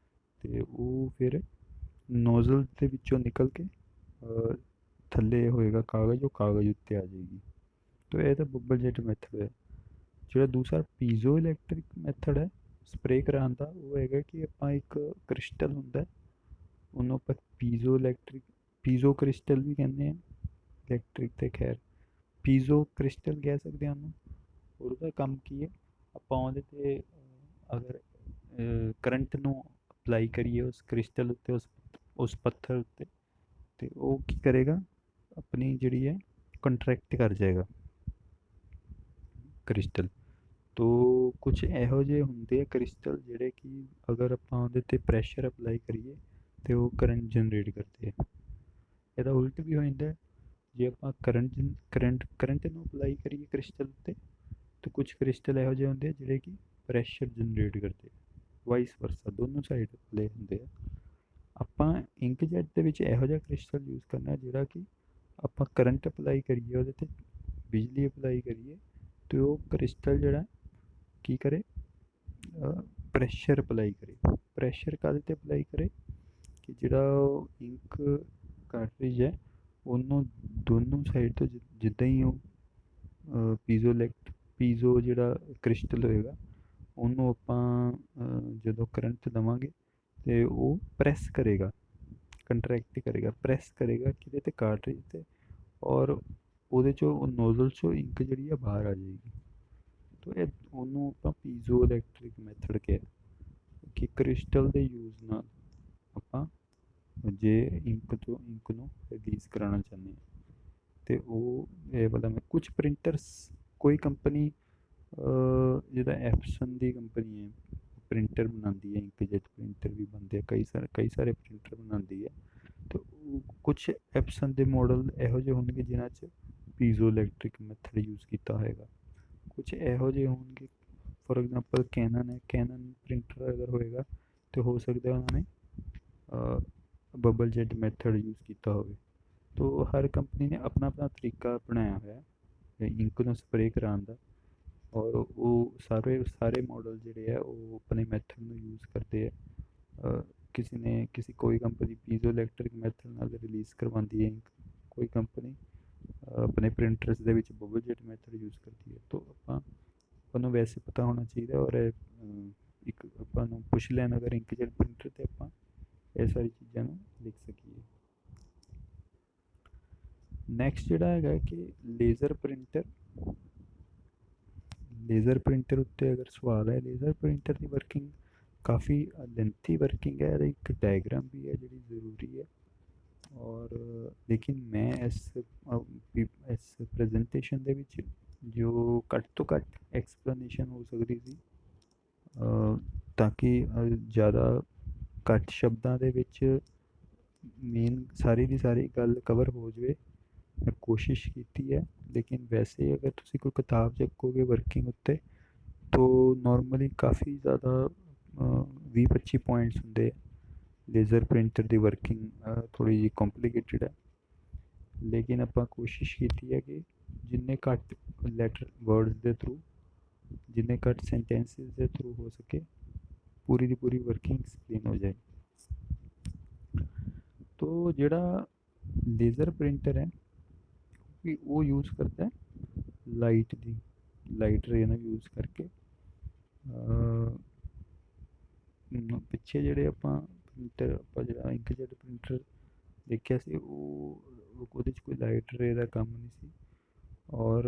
ਤੇ ਉਹ ਫਿਰ ਨੋਜ਼ਲ ਦੇ ਵਿੱਚੋਂ ਨਿਕਲ ਕੇ ਥੱਲੇ ਹੋਏਗਾ ਕਾਗਜ਼, ਉਹ ਕਾਗਜ਼ ਉੱਤੇ ਆ ਜਾਏਗੀ। तो ਇਹ ਤਾਂ ਬਬਲ ਜੈਟ ਮੈਥਡ ਹੈ। ਜਿਹੜਾ ਦੂਸਰਾ ਪੀਜ਼ੋ ਇਲੈਕਟ੍ਰਿਕ ਮੈਥਡ ਹੈ ਸਪਰੇਅ ਕਰਾਉਣ ਦਾ, ਉਹ ਹੈਗਾ ਕਿ ਆਪਾਂ ਇੱਕ ਕ੍ਰਿਸਟਲ ਹੁੰਦਾ, ਉਹਨੂੰ ਆਪਾਂ ਪੀਜ਼ੋ ਕ੍ਰਿਸਟਲ ਵੀ ਕਹਿੰਦੇ ਆ। ਇਲੈਕਟ੍ਰਿਕ ਤੇ ਖੈਰ ਪੀਜ਼ੋ ਕ੍ਰਿਸਟਲ ਕਹਿ ਸਕਦੇ ਹਾਂ ਉਹਨੂੰ। ਔਰ ਉਹਦਾ ਕੰਮ ਕੀ ਹੈ, ਆਪਾਂ ਉਹਦੇ 'ਤੇ ਅਗਰ ਕਰੰਟ ਨੂੰ ਅਪਲਾਈ ਕਰੀਏ ਉਸ ਕ੍ਰਿਸਟਲ ਉੱਤੇ, ਉਸ ਪੱਥਰ ਉੱਤੇ, ਤੇ ਉਹ ਕੀ ਕਰੇਗਾ, ਆਪਣੀ ਜਿਹੜੀ ਹੈ ਕੰਟਰੈਕਟ ਕਰ ਜਾਏਗਾ ਕ੍ਰਿਸਟਲ। ਤੋ ਕੁਛ ਇਹੋ ਜਿਹੇ ਹੁੰਦੇ ਆ ਕ੍ਰਿਸਟਲ ਜਿਹੜੇ ਕਿ ਅਗਰ ਆਪਾਂ ਉਹਦੇ 'ਤੇ ਪ੍ਰੈਸ਼ਰ ਅਪਲਾਈ ਕਰੀਏ ਤੇ ਉਹ ਕਰੰਟ ਜਨਰੇਟ ਕਰਦੇ ਆ। ਇਹਦਾ ਉਲਟ ਵੀ ਹੋ ਜਾਂਦਾ, ਜੇ ਆਪਾਂ ਕਰੰਟ ਨੂੰ ਅਪਲਾਈ ਕਰੀਏ ਕ੍ਰਿਸਟਲ ਉੱਤੇ ਤਾਂ ਕੁਛ ਕ੍ਰਿਸਟਲ ਇਹੋ ਜਿਹੇ ਹੁੰਦੇ ਆ ਜਿਹੜੇ ਕਿ ਪ੍ਰੈਸ਼ਰ ਜਨਰੇਟ ਕਰਦੇ, ਵਾਈਸ ਵਰਸਾ, ਦੋਨੋਂ ਸਾਈਡ ਪਲੇ ਹੁੰਦੇ ਆ। ਆਪਾਂ ਇੰਕਜੈਟ ਦੇ ਵਿੱਚ ਇਹੋ ਜਿਹਾ ਕ੍ਰਿਸਟਲ ਯੂਜ਼ ਕਰਨਾ ਜਿਹੜਾ ਕਿ ਆਪਾਂ ਕਰੰਟ ਅਪਲਾਈ ਕਰੀਏ ਉਹਦੇ 'ਤੇ, ਬਿਜਲੀ ਅਪਲਾਈ ਕਰੀਏ ਤੇ ਉਹ ਕ੍ਰਿਸਟਲ ਜਿਹੜਾ ਕੀ ਕਰੇ, ਪ੍ਰੈਸ਼ਰ ਅਪਲਾਈ ਕਰੇ। ਪ੍ਰੈਸ਼ਰ ਕਾਹਦੇ 'ਤੇ ਅਪਲਾਈ ਕਰੇ ਕਿ ਜਿਹੜਾ ਉਹ ਇੰਕ ਕਾਰਟ੍ਰਿਜ ਹੈ ਉਹਨੂੰ ਦੋਨੋਂ ਸਾਈਡ ਤੋਂ ਜਿੱਦਾਂ ਹੀ ਉਹ ਪੀਜ਼ੋ ਜਿਹੜਾ ਕ੍ਰਿਸਟਲ ਹੋਏਗਾ ਉਹਨੂੰ ਆਪਾਂ ਜਦੋਂ ਕਰੰਟ ਦੇਵਾਂਗੇ ਤੇ ਉਹ ਪ੍ਰੈਸ ਕਰੇਗਾ, ਕੰਟਰੈਕਟ ਕਰੇਗਾ, ਪ੍ਰੈਸ ਕਰੇਗਾ ਕਿਹਦੇ 'ਤੇ, ਕਾਰਟ੍ਰਿਜ 'ਤੇ, ਔਰ ਉਹਦੇ 'ਚੋਂ ਨੋਜ਼ਲ 'ਚੋਂ ਇੰਕ ਜਿਹੜੀ ਆ ਬਾਹਰ ਆ ਜਾਏਗੀ। ਤੋ ਇਹ ਉਹਨੂੰ ਆਪਾਂ ਪੀਜ਼ੋ ਇਲੈਕਟ੍ਰਿਕ ਮੈਥਡ ਕਿਹਾ ਕਿ ਕ੍ਰਿਸਟਲ ਦੇ ਯੂਜ਼ ਨਾਲ ਆਪਾਂ ਜੇ ਇੰਕ ਨੂੰ ਰਿਲੀਜ਼ ਕਰਾਉਣਾ ਚਾਹੁੰਦੇ ਹਾਂ ਤੇ ਉਹ ਇਹ ਵਾਲਾ ਮੈਂ ਕੁਝ ਪ੍ਰਿੰਟਰਸ, ਕੋਈ ਕੰਪਨੀ ਜਿੱਦਾਂ ਐਪਸਨ ਦੀ ਕੰਪਨੀ ਹੈ, ਪ੍ਰਿੰਟਰ ਬਣਾਉਂਦੀ ਹੈ, ਇੰਕਜੈਟ ਪ੍ਰਿੰਟਰ ਵੀ ਬਣਦੇ ਆ, ਕਈ ਸਾਰੇ ਪ੍ਰਿੰਟਰ ਬਣਾਉਂਦੀ ਹੈ। ਤੇ ਕੁਛ ਐਪਸਨ ਦੇ ਮਾਡਲ ਇਹੋ ਜਿਹੇ ਹੋਣਗੇ ਜਿਨ੍ਹਾਂ 'ਚ ਪੀਜ਼ੋ ਇਲੈਕਟ੍ਰਿਕ ਮੈਥਡ ਯੂਜ਼ ਕੀਤਾ ਹੋਏਗਾ। ਕੁਛ ਇਹੋ ਜਿਹੇ ਹੋਣਗੇ, ਫੋਰ ਐਗਜ਼ਾਮਪਲ ਕੈਨਨ ਹੈ, ਕੈਨਨ ਪ੍ਰਿੰਟਰ ਅਗਰ ਹੋਏਗਾ ਤਾਂ ਹੋ ਸਕਦਾ ਉਹਨਾਂ ਨੇ ਬਬਲ ਜੈਟ ਮੈਥਡ ਯੂਜ਼ ਕੀਤਾ ਹੋਵੇ। ਤੋ ਹਰ ਕੰਪਨੀ ਨੇ ਆਪਣਾ ਆਪਣਾ ਤਰੀਕਾ ਬਣਾਇਆ ਹੋਇਆ ਹੈ ਇੰਕ ਨੂੰ ਸਪਰੇਅ ਕਰਾਉਣ ਦਾ, ਔਰ ਉਹ ਸਾਰੇ ਮਾਡਲ ਜਿਹੜੇ ਆ ਉਹ ਆਪਣੇ ਮੈਥਡ ਨੂੰ ਯੂਜ਼ ਕਰਦੇ ਆ। ਕੋਈ ਕੰਪਨੀ ਪੀਜ਼ੋ ਇਲੈਕਟ੍ਰਿਕ ਮੈਥਡ ਨਾਲ ਰਿਲੀਜ਼ ਕਰਵਾਉਂਦੀ ਹੈ ਇੰਕ, ਕੋਈ ਕੰਪਨੀ ਆਪਣੇ ਪ੍ਰਿੰਟਰਸ ਦੇ ਵਿੱਚ ਬਬਲ ਜੈਟ ਮੈਥਡ ਯੂਜ਼ ਕਰਦੀ ਹੈ। ਤੋ ਆਪਾਂ ਨੂੰ ਵੈਸੇ ਪਤਾ ਹੋਣਾ ਚਾਹੀਦਾ, ਔਰ ਇੱਕ ਆਪਾਂ ਨੂੰ ਪੁੱਛ ਲੈਣ ਅਗਰ ਇੰਕਜੈਟ ਪ੍ਰਿੰਟਰ ਤੇ ਆਪਾਂ ਇਹ ਸਾਰੀ ਚੀਜ਼ਾਂ ਨੂੰ ਲਿਖ ਸਕੀਏ। ਨੈਕਸਟ ਜਿਹੜਾ ਹੈਗਾ ਕਿ ਲੇਜ਼ਰ ਪ੍ਰਿੰਟਰ ਉੱਤੇ ਅਗਰ ਸਵਾਲ ਹੈ, ਲੇਜ਼ਰ ਪ੍ਰਿੰਟਰ ਦੀ ਵਰਕਿੰਗ ਕਾਫੀ ਲੈਂਥੀ ਵਰਕਿੰਗ ਹੈ, ਇਹਦਾ ਇੱਕ ਡਾਇਗਰਾਮ ਵੀ ਹੈ ਜਿਹੜੀ ਜ਼ਰੂਰੀ ਹੈ। ਔਰ ਲੇਕਿਨ ਮੈਂ ਇਸ ਪ੍ਰੈਜੈਂਟੇਸ਼ਨ ਦੇ ਵਿੱਚ ਜੋ ਘੱਟ ਤੋਂ ਘੱਟ ਐਕਸਪਲੇਨੇਸ਼ਨ ਹੋ ਸਕਦੀ ਸੀ, ਤਾਂ ਕਿ ਜ਼ਿਆਦਾ ਘੱਟ ਸ਼ਬਦਾਂ ਦੇ ਵਿੱਚ ਮੇਨ ਸਾਰੀ ਦੀ ਸਾਰੀ ਗੱਲ ਕਵਰ ਹੋ ਜਾਵੇ, ਮੈਂ ਕੋਸ਼ਿਸ਼ ਕੀਤੀ ਹੈ। ਲੇਕਿਨ ਵੈਸੇ ਅਗਰ ਤੁਸੀਂ ਕੋਈ ਕਿਤਾਬ ਚੱਕੋਗੇ ਵਰਕਿੰਗ ਉੱਤੇ ਤੋ ਨੋਰਮਲੀ ਕਾफ़ी ज़्यादा 20-25 ਪੁਆਇੰਟਸ ਹੁੰਦੇ ਆ। ਲੇਜ਼ਰ ਪ੍ਰਿੰਟਰ ਦੀ ਵਰਕਿੰਗ ਥੋੜ੍ਹੀ ਜਿਹੀ ਕੰਪਲੀਕੇਟਿਡ ਹੈ, ਲੇਕਿਨ ਆਪਾਂ ਕੋਸ਼ਿਸ਼ ਕੀਤੀ ਹੈ ਕਿ ਜਿੰਨੇ ਘੱਟ ਵਰਡਸ ਦੇ ਥਰੂ, ਜਿੰਨੇ ਘੱਟ ਸੈਂਟੈਂਸਿਸ ਦੇ ਥਰੂ ਹੋ ਸਕੇ ਪੂਰੀ ਦੀ ਪੂਰੀ ਵਰਕਿੰਗ ਐਕਸਪਲੇਨ ਹੋ ਜਾਏ। ਤੋ ਜਿਹੜਾ ਲੇਜ਼ਰ ਪ੍ਰਿੰਟਰ ਹੈ ਕਿ ਉਹ ਯੂਜ਼ ਕਰਦਾ ਹੈ ਲਾਈਟ ਰੇ ਨੂੰ ਯੂਜ਼ ਕਰਕੇ। ਪਿੱਛੇ ਜਿਹੜੇ ਆਪਾਂ ਜਿਹੜਾ ਇੰਕਜੈਟ ਪ੍ਰਿੰਟਰ ਦੇਖਿਆ ਸੀ ਉਹਦੇ 'ਚ ਕੋਈ ਲਾਈਟ ਰੇ ਦਾ ਕੰਮ ਨਹੀਂ ਸੀ, ਔਰ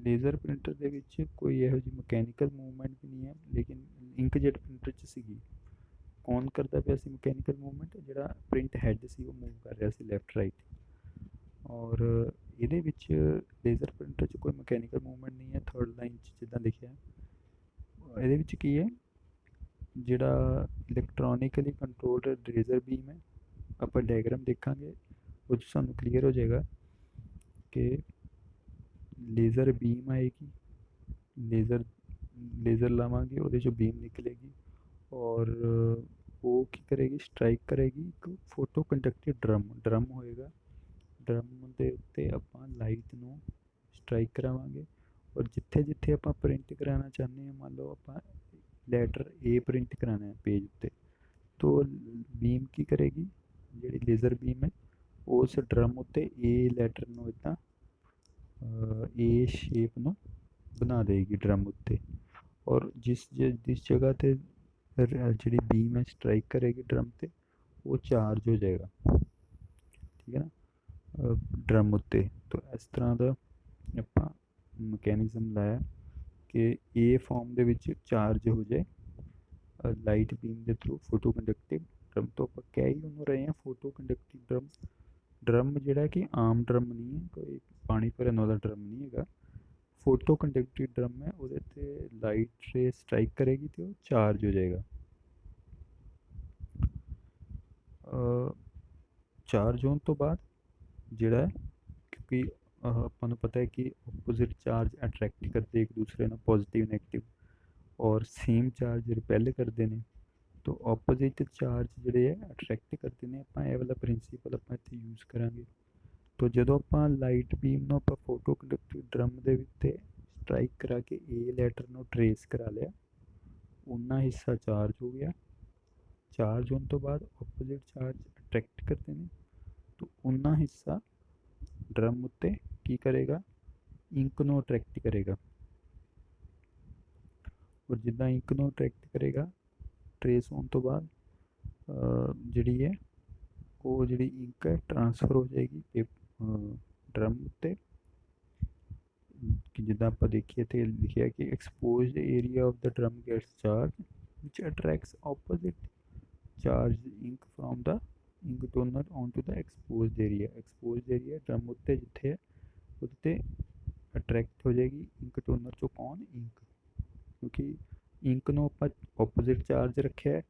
ਲੇਜ਼ਰ ਪ੍ਰਿੰਟਰ ਦੇ ਵਿੱਚ ਕੋਈ ਇਹੋ ਜਿਹੀ ਮਕੈਨੀਕਲ ਮੂਵਮੈਂਟ ਵੀ ਨਹੀਂ ਹੈ, ਲੇਕਿਨ ਇੰਕਜੈਟ ਪ੍ਰਿੰਟਰ 'ਚ ਸੀਗੀ। ਕੌਣ ਕਰਦਾ ਪਿਆ ਸੀ ਮਕੈਨੀਕਲ ਮੂਵਮੈਂਟ, ਜਿਹੜਾ ਪ੍ਰਿੰਟ ਹੈਡ ਸੀ ਉਹ ਮੂਵ ਕਰ ਰਿਹਾ ਸੀ ਲੈਫਟ ਰਾਈਟ। ਔਰ ਇਹਦੇ ਵਿੱਚ ਲੇਜ਼ਰ ਪ੍ਰਿੰਟਰ 'ਚ ਕੋਈ ਮਕੈਨੀਕਲ ਮੂਵਮੈਂਟ ਨਹੀਂ ਹੈ, ਥਰਡ ਲਾਈਨ 'ਚ ਜਿੱਦਾਂ ਲਿਖਿਆ। ਇਹਦੇ ਵਿੱਚ ਕੀ ਹੈ, ਜਿਹੜਾ ਇਲੈਕਟ੍ਰੋਨਿਕਲੀ ਕੰਟਰੋਲਡ ਲੇਜ਼ਰ ਬੀਮ ਹੈ, ਆਪਾਂ ਡਾਇਗਰਾਮ ਦੇਖਾਂਗੇ ਉਹ 'ਚ ਸਾਨੂੰ ਕਲੀਅਰ ਹੋ ਜਾਏਗਾ ਕਿ ਲੇਜ਼ਰ ਬੀਮ ਆਏਗੀ, ਲੇਜ਼ਰ ਲਾਵਾਂਗੇ ਉਹਦੇ 'ਚੋਂ ਬੀਮ ਨਿਕਲੇਗੀ, ਔਰ ਉਹ ਕੀ ਕਰੇਗੀ, ਸਟਰਾਈਕ ਕਰੇਗੀ ਇੱਕ ਫੋਟੋ ਕੰਡਕਟਿਵ ਡਰਮ ਹੋਏਗਾ। ਡਰਮ ਦੇ ਉੱਤੇ ਆਪਾਂ ਲਾਈਟ ਨੂੰ ਸਟਰਾਈਕ ਕਰਾਵਾਂਗੇ, ਔਰ ਜਿੱਥੇ ਜਿੱਥੇ ਆਪਾਂ ਪ੍ਰਿੰਟ ਕਰਾਉਣਾ ਚਾਹੁੰਦੇ ਹਾਂ, ਮੰਨ ਲਓ ਆਪਾਂ ਲੈਟਰ ਏ ਪ੍ਰਿੰਟ ਕਰਾਉਣਾ ਹੈ ਪੇਜ ਉੱਤੇ, ਤੋ ਬੀਮ ਕੀ ਕਰੇਗੀ, ਜਿਹੜੀ ਲੇਜ਼ਰ ਬੀਮ ਹੈ ਉਸ ਡਰਮ ਉੱਤੇ ਏ ਲੈਟਰ ਨੂੰ ਇੱਦਾਂ ए शेप ਨੂੰ ਬਣਾ ਦੇਗੀ ਡਰਮ ਉੱਤੇ। ਔਰ ਜਿਸ ਜਗ੍ਹਾ ਤੇ ਜਿਹੜੀ ਬੀਮ ਹੈ ਸਟਰਾਈਕ ਕਰੇਗੀ ਡਰਮ ਤੇ ਉਹ ਚਾਰਜ ਹੋ ਜਾਏਗਾ, ਠੀਕ ਹੈ ਨਾ, ਡਰਮ ਉੱਤੇ। ਤਾਂ ਇਸ ਤਰ੍ਹਾਂ ਦਾ ਆਪਾਂ ਮਕੈਨਿਜ਼ਮ ਲਾਇਆ ਕਿ ਇਹ ਫਾਰਮ ਦੇ ਵਿੱਚ ਚਾਰਜ ਹੋ ਜਾਏ ਲਾਈਟ ਬੀਮ ਦੇ ਥਰੂ ਫੋਟੋ ਕੰਡਕਟਿਵ ਡਰਮ ਤੋਂ। ਆਪਾਂ ਕਹਿ ਹੀ ਉਹਨੂੰ ਰਹੇ ਹਾਂ ਫੋਟੋ ਕੰਡਕਟਿਵ ਡਰਮ। ਡਰਮ ਜਿਹੜਾ ਕਿ ਆਮ ਡਰਮ ਨਹੀਂ ਹੈ, ਕੋਈ ਪਾਣੀ ਭਰਨ ਵਾਲਾ ਡਰਮ ਨਹੀਂ ਹੈਗਾ, ਫੋਟੋ ਕੰਡਕਟਿਵ ਡਰਮ ਹੈ। ਉਹਦੇ ਤੇ ਲਾਈਟ ਰੇ ਸਟਰਾਈਕ ਕਰੇਗੀ ਤੇ ਉਹ ਚਾਰਜ ਹੋ ਜਾਏਗਾ। ਚਾਰਜ ਹੋਣ ਤੋਂ ਬਾਅਦ ਜਿਹੜਾ ਹੈ, ਕਿਉਂਕਿ ਆਪਾਂ ਨੂੰ ਪਤਾ ਹੈ ਕਿ ਆਪੋਜ਼ਿਟ ਚਾਰਜ ਅਟਰੈਕਟ ਕਰਦੇ ਇੱਕ ਦੂਸਰੇ ਨਾਲ, ਪੋਜ਼ਿਟਿਵ ਨੈਗੇਟਿਵ, ਔਰ ਸੇਮ ਚਾਰਜ ਰਿਪੈਲ ਕਰਦੇ ਨੇ। तो ऑपोजिट चार्ज ਜਿਹੜੇ ਹੈ ਅਟਰੈਕਟ ਕਰਦੇ ਨੇ। ਆਪਾਂ ਇਹ ਵਾਲਾ ਪ੍ਰਿੰਸੀਪਲ ਆਪਾਂ ਇੱਥੇ ਯੂਜ਼ ਕਰਾਂਗੇ। ਤੋ ਜਦੋਂ ਆਪਾਂ ਲਾਈਟ ਬੀਮ ਨੂੰ ਆਪਾਂ ਫੋਟੋ ਕੰਡਕਟਿਵ ਡਰਮ ਦੇ ਉੱਤੇ ਸਟਰਾਈਕ ਕਰਾ ਕੇ ਏ ਲੈਟਰ ਨੂੰ ਟਰੇਸ ਕਰਾ ਲਿਆ, ਉਨਾ ਹਿੱਸਾ ਚਾਰਜ ਹੋ ਗਿਆ। ਚਾਰਜ ਹੋਣ ਤੋਂ ਬਾਅਦ ਆਪੋਜ਼ਿਟ ਚਾਰਜ ਅਟਰੈਕਟ ਕਰਦੇ ਨੇ, ਤਾਂ ਉਨਾ ਹਿੱਸਾ ਡਰਮ ਉੱਤੇ ਕੀ ਕਰੇਗਾ, ਇੰਕ ਨੂੰ ਅਟਰੈਕਟ ਕਰੇਗਾ। ਔਰ ਜਿੱਦਾਂ ਇੰਕ ਨੂੰ ਅਟਰੈਕਟ ਕਰੇਗਾ ਟਰੇਸ ਹੋਣ ਤੋਂ ਬਾਅਦ ਜਿਹੜੀ ਹੈ ਉਹ ਜਿਹੜੀ ਇੰਕ ਹੈ ਟਰਾਂਸਫਰ ਹੋ ਜਾਏਗੀ ਡਰਮ ਉੱਤੇ। ਕਿ ਜਿੱਦਾਂ ਆਪਾਂ ਦੇਖੀਏ ਤੇ ਲਿਖਿਆ ਕਿ exposed area of the drum gets charge which attracts opposite charge ink from the ink toner on to the exposed area. Exposed area drum ਉੱਤੇ ਜਿੱਥੇ ਹੈ ਉਹਦੇ 'ਤੇ ਅਟਰੈਕਟ ਹੋ ਜਾਏਗੀ ਇੰਕ ਟੋਨਰ 'ਚੋਂ ਕੌਣ, ਇੰਕ। ਕਿਉਂਕਿ ਇੰਕ ਨੂੰ ਆਪਾਂ ਆਪੋਜ਼ਿਟ ਚਾਰਜ ਰੱਖਿਆ ਹੈ,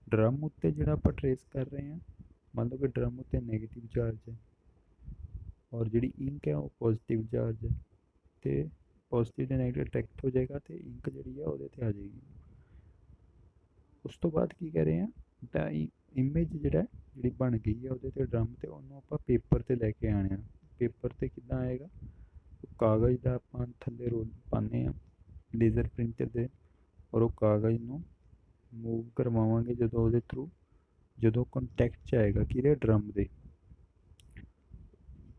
ਡਰਮ ਉੱਤੇ ਜਿਹੜਾ ਆਪਾਂ ਟਰੇਸ ਕਰ ਰਹੇ ਹਾਂ, ਮੰਨ ਲਓ ਕਿ ਡਰਮ ਉੱਤੇ ਨੈਗੇਟਿਵ ਚਾਰਜ ਹੈ ਔਰ ਜਿਹੜੀ ਇੰਕ ਹੈ ਉਹ ਪੋਜ਼ਿਟਿਵ ਚਾਰਜ ਹੈ, ਅਤੇ ਪੋਜ਼ਿਟਿਵ ਅਤੇ ਨੈਗੇਟਿਵ ਅਟਰੈਕਟ ਹੋ ਜਾਏਗਾ ਅਤੇ ਇੰਕ ਜਿਹੜੀ ਹੈ ਉਹਦੇ 'ਤੇ ਆ ਜਾਏਗੀ। ਉਸ ਤੋਂ ਬਾਅਦ ਕੀ ਕਹਿ ਰਹੇ ਹਾਂ, ਤਾਂ ਇਮੇਜ ਜਿਹੜੀ ਬਣ ਗਈ ਹੈ ਉਹਦੇ 'ਤੇ ਡਰਮ 'ਤੇ, ਉਹਨੂੰ ਆਪਾਂ ਪੇਪਰ 'ਤੇ ਲੈ ਕੇ ਆਉਣਾ। ਪੇਪਰ 'ਤੇ ਕਿੱਦਾਂ ਆਏਗਾ, ਕਾਗਜ਼ ਦਾ ਆਪਾਂ ਥੱਲੇ ਰੋਲ ਪਾਉਂਦੇ ਹਾਂ ਲੇਜ਼ਰ ਪ੍ਰਿੰਟਰ ਦੇ, ਔਰ ਉਹ ਕਾਗਜ਼ ਨੂੰ ਮੂਵ ਕਰਵਾਵਾਂਗੇ ਜਦੋਂ ਉਹਦੇ ਥਰੂ, ਜਦੋਂ ਕੰਟੈਕਟ 'ਚ ਆਏਗਾ ਕਿਹਦੇ, ਡਰਮ ਦੇ।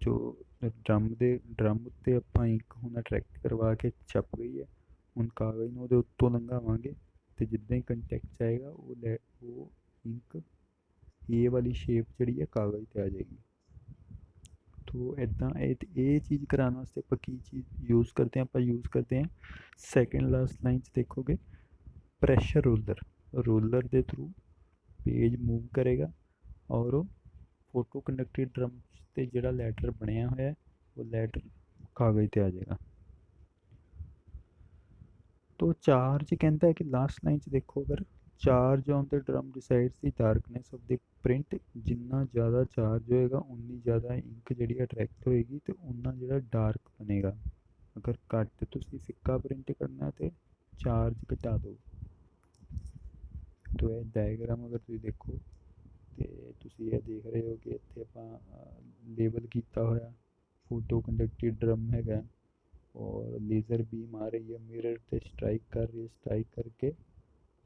ਜੋ ਡਰਮ ਉੱਤੇ ਆਪਾਂ ਇੰਕ ਹੁਣ ਅਟਰੈਕਟ ਕਰਵਾ ਕੇ ਛਪ ਗਈ ਹੈ, ਹੁਣ ਕਾਗਜ਼ ਨੂੰ ਉਹਦੇ ਉੱਤੋਂ ਲੰਘਾਵਾਂਗੇ ਅਤੇ ਜਿੱਦਾਂ ਹੀ ਕੰਟੈਕਟ 'ਚ ਆਏਗਾ ਉਹ ਇੰਕ ਏ ਵਾਲੀ ਸ਼ੇਪ ਜਿਹੜੀ ਹੈ ਕਾਗਜ਼ 'ਤੇ ਆ ਜਾਏਗੀ। ਤੋ ਇੱਦਾਂ ਇਹ ਚੀਜ਼ ਕਰਾਉਣ ਵਾਸਤੇ ਆਪਾਂ ਕੀ ਚੀਜ਼ ਯੂਜ਼ ਕਰਦੇ ਹਾਂ, ਆਪਾਂ ਯੂਜ਼ ਕਰਦੇ ਹਾਂ ਸੈਕਿੰਡ ਲਾਸਟ ਲਾਈਨ 'ਚ ਦੇਖੋਗੇ ਪ੍ਰੈਸ਼ਰ ਰੋਲਰ। ਰੋਲਰ ਦੇ ਥਰੂ ਪੇਜ ਮੂਵ ਕਰੇਗਾ ਔਰ ਉਹ ਫੋਟੋ ਕੰਡਕਟਿਵ ਡਰਮ 'ਤੇ ਜਿਹੜਾ ਲੈਟਰ ਬਣਿਆ ਹੋਇਆ ਉਹ ਲੈਟਰ ਕਾਗਜ਼ 'ਤੇ ਆ ਜਾਏਗਾ। ਤੋ ਚਾਰਜ ਕਹਿੰਦਾ ਹੈ ਕਿ ਲਾਸਟ ਲਾਈਨ 'ਚ ਦੇਖੋ, ਅਗਰ charge on the drum ਡਿਸਾਈਡਸ the darkness of the print. ਜਿੰਨਾ ਜ਼ਿਆਦਾ ਚਾਰਜ ਹੋਏਗਾ ਉਨੀ ਜ਼ਿਆਦਾ ਇੰਕ ਜਿਹੜੀ ਅਟਰੈਕਟ ਹੋਏਗੀ ਅਤੇ ਉਨਾ ਜਿਹੜਾ ਡਾਰਕ ਬਣੇਗਾ। ਅਗਰ ਘੱਟ ਤੁਸੀਂ ਫਿੱਕਾ ਪ੍ਰਿੰਟ ਕਰਨਾ ਤਾਂ ਚਾਰਜ ਘਟਾ ਦਿਓ। ਤੋ ਇਹ ਡਾਇਗਰਾਮ ਅਗਰ ਤੁਸੀਂ ਦੇਖੋ ਅਤੇ ਤੁਸੀਂ ਇਹ ਦੇਖ ਰਹੇ ਹੋ ਕਿ ਇੱਥੇ ਆਪਾਂ ਲੇਬਲ ਕੀਤਾ ਹੋਇਆ ਫੋਟੋ ਕੰਡਕਟਿਵ ਡਰਮ ਹੈਗਾ, ਔਰ ਲੇਜ਼ਰ ਬੀਮ ਆ ਰਹੀ ਹੈ ਮਿਰਰ 'ਤੇ ਸਟਰਾਈਕ ਕਰ ਰਹੀ ਹੈ, ਸਟਰਾਈਕ ਕਰਕੇ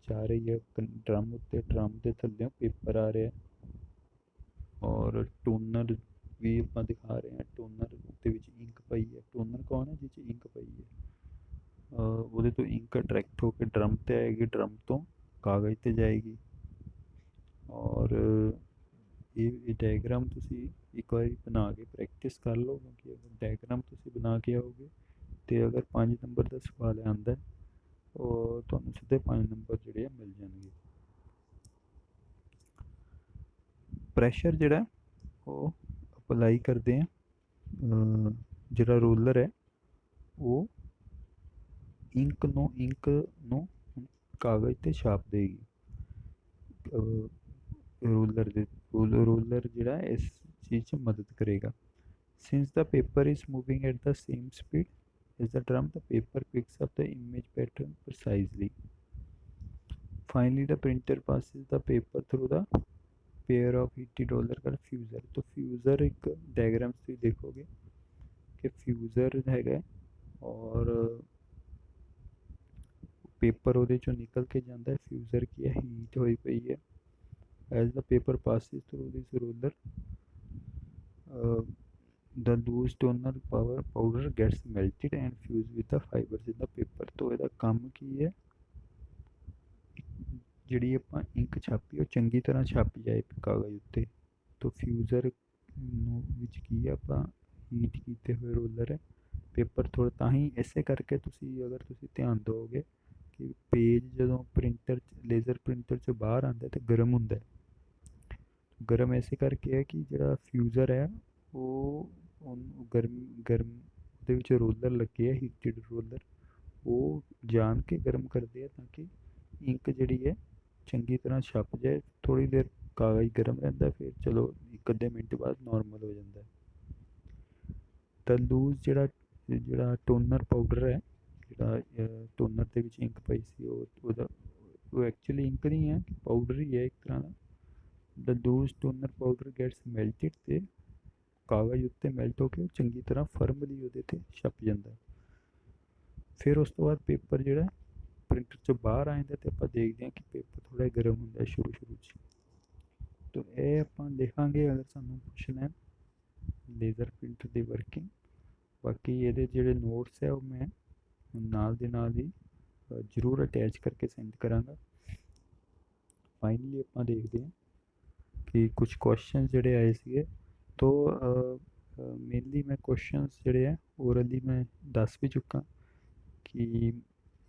ਜਾ ਰਹੀ ਹੈ ਡਰਮ ਉੱਤੇ, ਡਰਮ ਦੇ ਥੱਲੇ ਪੇਪਰ ਆ ਰਿਹਾ, ਔਰ ਟੋਨਰ ਵੀ ਆਪਾਂ ਦਿਖਾ ਰਹੇ ਹਾਂ, ਟੋਨਰ ਦੇ ਵਿੱਚ ਇੰਕ ਪਈ ਹੈ। ਟੋਨਰ ਕੌਣ ਹੈ, ਜਿਸ 'ਚ ਇੰਕ ਪਈ ਹੈ, ਉਹਦੇ ਤੋਂ ਇੰਕ ਅਟਰੈਕਟ ਹੋ ਕੇ ਡਰਮ 'ਤੇ ਆਏਗੀ, ਡਰਮ ਤੋਂ ਕਾਗਜ਼ 'ਤੇ ਜਾਏਗੀ। ਔਰ ਇਹ ਡਾਇਗਰਾਮ ਤੁਸੀਂ ਇੱਕ ਵਾਰੀ ਬਣਾ ਕੇ ਪ੍ਰੈਕਟਿਸ ਕਰ ਲਓ, ਕਿਉਂਕਿ ਅਗਰ ਡਾਇਗਰਾਮ ਤੁਸੀਂ ਬਣਾ ਕੇ ਆਓਗੇ ਅਤੇ ਅਗਰ 5 ਨੰਬਰ ਦਾ ਸਵਾਲ ਆਉਂਦਾ ਉਹ ਤੁਹਾਨੂੰ ਸਿੱਧੇ 5 ਨੰਬਰ ਜਿਹੜੇ ਆ ਮਿਲ ਜਾਣਗੇ। ਪ੍ਰੈਸ਼ਰ ਜਿਹੜਾ ਉਹ ਅਪਲਾਈ ਕਰਦੇ ਹਾਂ, ਜਿਹੜਾ ਰੋਲਰ ਹੈ ਉਹ ਇੰਕ ਨੂੰ ਕਾਗਜ਼ 'ਤੇ ਛਾਪ ਦੇਗੀ। ਰੋਲਰ ਜਿਹੜਾ ਇਸ ਚੀਜ਼ 'ਚ ਮਦਦ ਕਰੇਗਾ। Since the paper is moving at the same speed as the drum, the paper picks up the image pattern precisely. Finally, the printer passes the paper through the pair of heated roller का fuser. तो fuser एक diagram से देखोगे कि fuser हैगा और paper ਉਹਦੇ ਚੋਂ ਨਿਕਲ ਕੇ ਜਾਂਦਾ ਹੈ। फ्यूज़र की हीट ਹੋਈ ਪਈ ਹੈ। as the paper passes through this roller, the loose toner power powder gets melted and fused with the fibers in the paper। तो ਇਹਦਾ ਕੰਮ ਕੀ ਹੈ, ਜਿਹੜੀ ਆਪਾਂ ਇੰਕ ਛਾਪੀ ਉਹ ਚੰਗੀ ਤਰ੍ਹਾਂ ਛਪ ਜਾਏ ਕਾਗਜ਼ ਉੱਤੇ। तो फ्यूज़र ਨੂੰ ਵਿੱਚ ਕੀ ਹੈ, ਆਪਾਂ ਹੀਟ ਕੀਤੇ ਹੋਏ ਰੋਲਰ ਹੈ, ਪੇਪਰ ਥੋੜ੍ਹਾ ਤਾਂ ਹੀ ਇਸੇ ਕਰਕੇ ਤੁਸੀਂ ਅਗਰ ਤੁਸੀਂ ਧਿਆਨ ਦਿਓਗੇ ਕਿ ਪੇਜ ਜਦੋਂ ਪ੍ਰਿੰਟਰ ਲੇਜ਼ਰ ਪ੍ਰਿੰਟਰ 'ਚੋਂ ਬਾਹਰ ਆਉਂਦਾ ਤਾਂ ਗਰਮ ਹੁੰਦਾ। ਗਰਮ ਐਸੇ ਕਰਕੇ ਹੈ ਕਿ ਜਿਹੜਾ ਫਿਊਜ਼ਰ ਹੈ ਉਹ ਗਰਮ ਗਰਮ ਉਹਦੇ ਵਿੱਚ ਰੋਲਰ ਲੱਗੇ ਹੈ, ਹੀਟਡ ਰੋਲਰ, ਉਹ ਜਾਣ ਕੇ ਗਰਮ ਕਰਦੇ ਆ ਤਾਂ ਕਿ ਇੰਕ ਜਿਹੜੀ ਹੈ ਚੰਗੀ ਤਰ੍ਹਾਂ ਛਪ ਜਾਏ। ਥੋੜ੍ਹੀ ਦੇਰ ਕਾਗਜ਼ ਗਰਮ ਰਹਿੰਦਾ, ਫਿਰ ਚਲੋ ਇੱਕ ਅੱਧੇ ਮਿੰਟ ਬਾਅਦ ਨੋਰਮਲ ਹੋ ਜਾਂਦਾ। ਤਾਂ ਲੂਜ਼ ਜਿਹੜਾ ਟੋਨਰ ਪਾਊਡਰ ਹੈ, ਜਿਹੜਾ ਟੋਨਰ ਦੇ ਵਿੱਚ ਇੰਕ ਪਈ ਸੀ ਉਹ ਐਕਚੁਅਲੀ ਇੰਕ ਨਹੀਂ ਹੈ, ਪਾਊਡਰ ਹੀ ਹੈ ਇੱਕ ਤਰ੍ਹਾਂ ਦਾ। The loose toner powder gets melted ਅਤੇ ਕਾਗਜ਼ ਉੱਤੇ ਮੈਲਟ ਹੋ ਕੇ ਉਹ ਚੰਗੀ ਤਰ੍ਹਾਂ ਫਰਮਲੀ ਉਹਦੇ 'ਤੇ ਛਪ ਜਾਂਦਾ। ਫਿਰ ਉਸ ਤੋਂ ਬਾਅਦ ਪੇਪਰ ਜਿਹੜਾ ਪ੍ਰਿੰਟਰ 'ਚੋਂ ਬਾਹਰ ਆ ਜਾਂਦਾ ਅਤੇ ਆਪਾਂ ਦੇਖਦੇ ਹਾਂ ਕਿ ਪੇਪਰ ਥੋੜ੍ਹਾ ਗਰਮ ਹੁੰਦਾ ਸ਼ੁਰੂ 'ਚ। ਤਾਂ ਇਹ ਆਪਾਂ ਦੇਖਾਂਗੇ ਅਗਰ ਸਾਨੂੰ ਪੁੱਛਣਾ ਲੇਜ਼ਰ ਪ੍ਰਿੰਟਰ ਦੀ ਵਰਕਿੰਗ। ਬਾਕੀ ਇਹਦੇ ਜਿਹੜੇ ਨੋਟਸ ਹੈ ਉਹ ਮੈਂ ਨਾਲ ਦੇ ਨਾਲ ਹੀ ਜ਼ਰੂਰ ਅਟੈਚ ਕਰਕੇ ਸੈਂਡ ਕਰਾਂਗਾ। ਫਾਈਨਲੀ ਆਪਾਂ ਦੇਖਦੇ ਹਾਂ ਕਿ ਕੁਝ ਕੁਐਸਚਨ ਜਿਹੜੇ ਆਏ ਸੀਗੇ। ਤੋ ਮੇਨਲੀ ਮੈਂ ਕੁਐਸਚਨਸ ਜਿਹੜੇ ਹੈ ਓਰਲੀ ਮੈਂ ਦੱਸ ਵੀ ਚੁੱਕਾ ਕਿ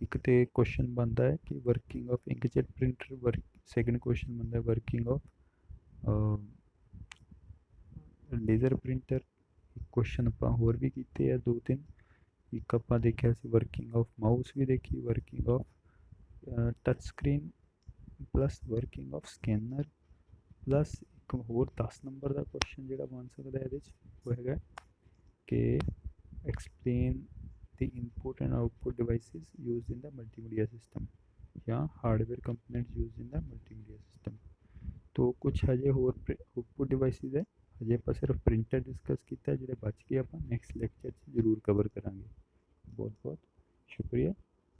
ਇੱਕ ਤੇ ਕੁਐਸਚਨ ਬਣਦਾ ਹੈ ਕਿ working of inkjet printer, second question ਬਣਦਾ working of laser printer. Question ਆਪਾਂ ਹੋਰ ਵੀ ਕੀਤੇ ਆ 2-3। ਇੱਕ ਆਪਾਂ ਦੇਖਿਆ ਸੀ ਵਰਕਿੰਗ ਆਫ ਮਾਊਸ ਵੀ ਦੇਖੀ, working of touch screen plus working of scanner, plus ਇੱਕ ਹੋਰ 10 ਨੰਬਰ ਦਾ ਕੁਐਸਚਨ ਜਿਹੜਾ ਬਣ ਸਕਦਾ ਇਹਦੇ 'ਚ ਉਹ ਹੈਗਾ ਕਿ explain the input and output devices used in the multimedia system ਜਾਂ ਹਾਰਡਵੇयर ਕੰਪੋਨੈਂਟਸ ਯੂਜ਼ਡ ਇਨ ਦਾ ਮਲਟੀਮੀਡੀਆ ਸਿਸਟਮ। तो कुछ हजे होर आउटपुट डिवाइसिस है, हजे आप सिर्फ प्रिंटर डिस्कस किया, जो बच गए आप नैक्सट लैक्चर जरूर कवर करा। बहुत बहुत शुक्रिया।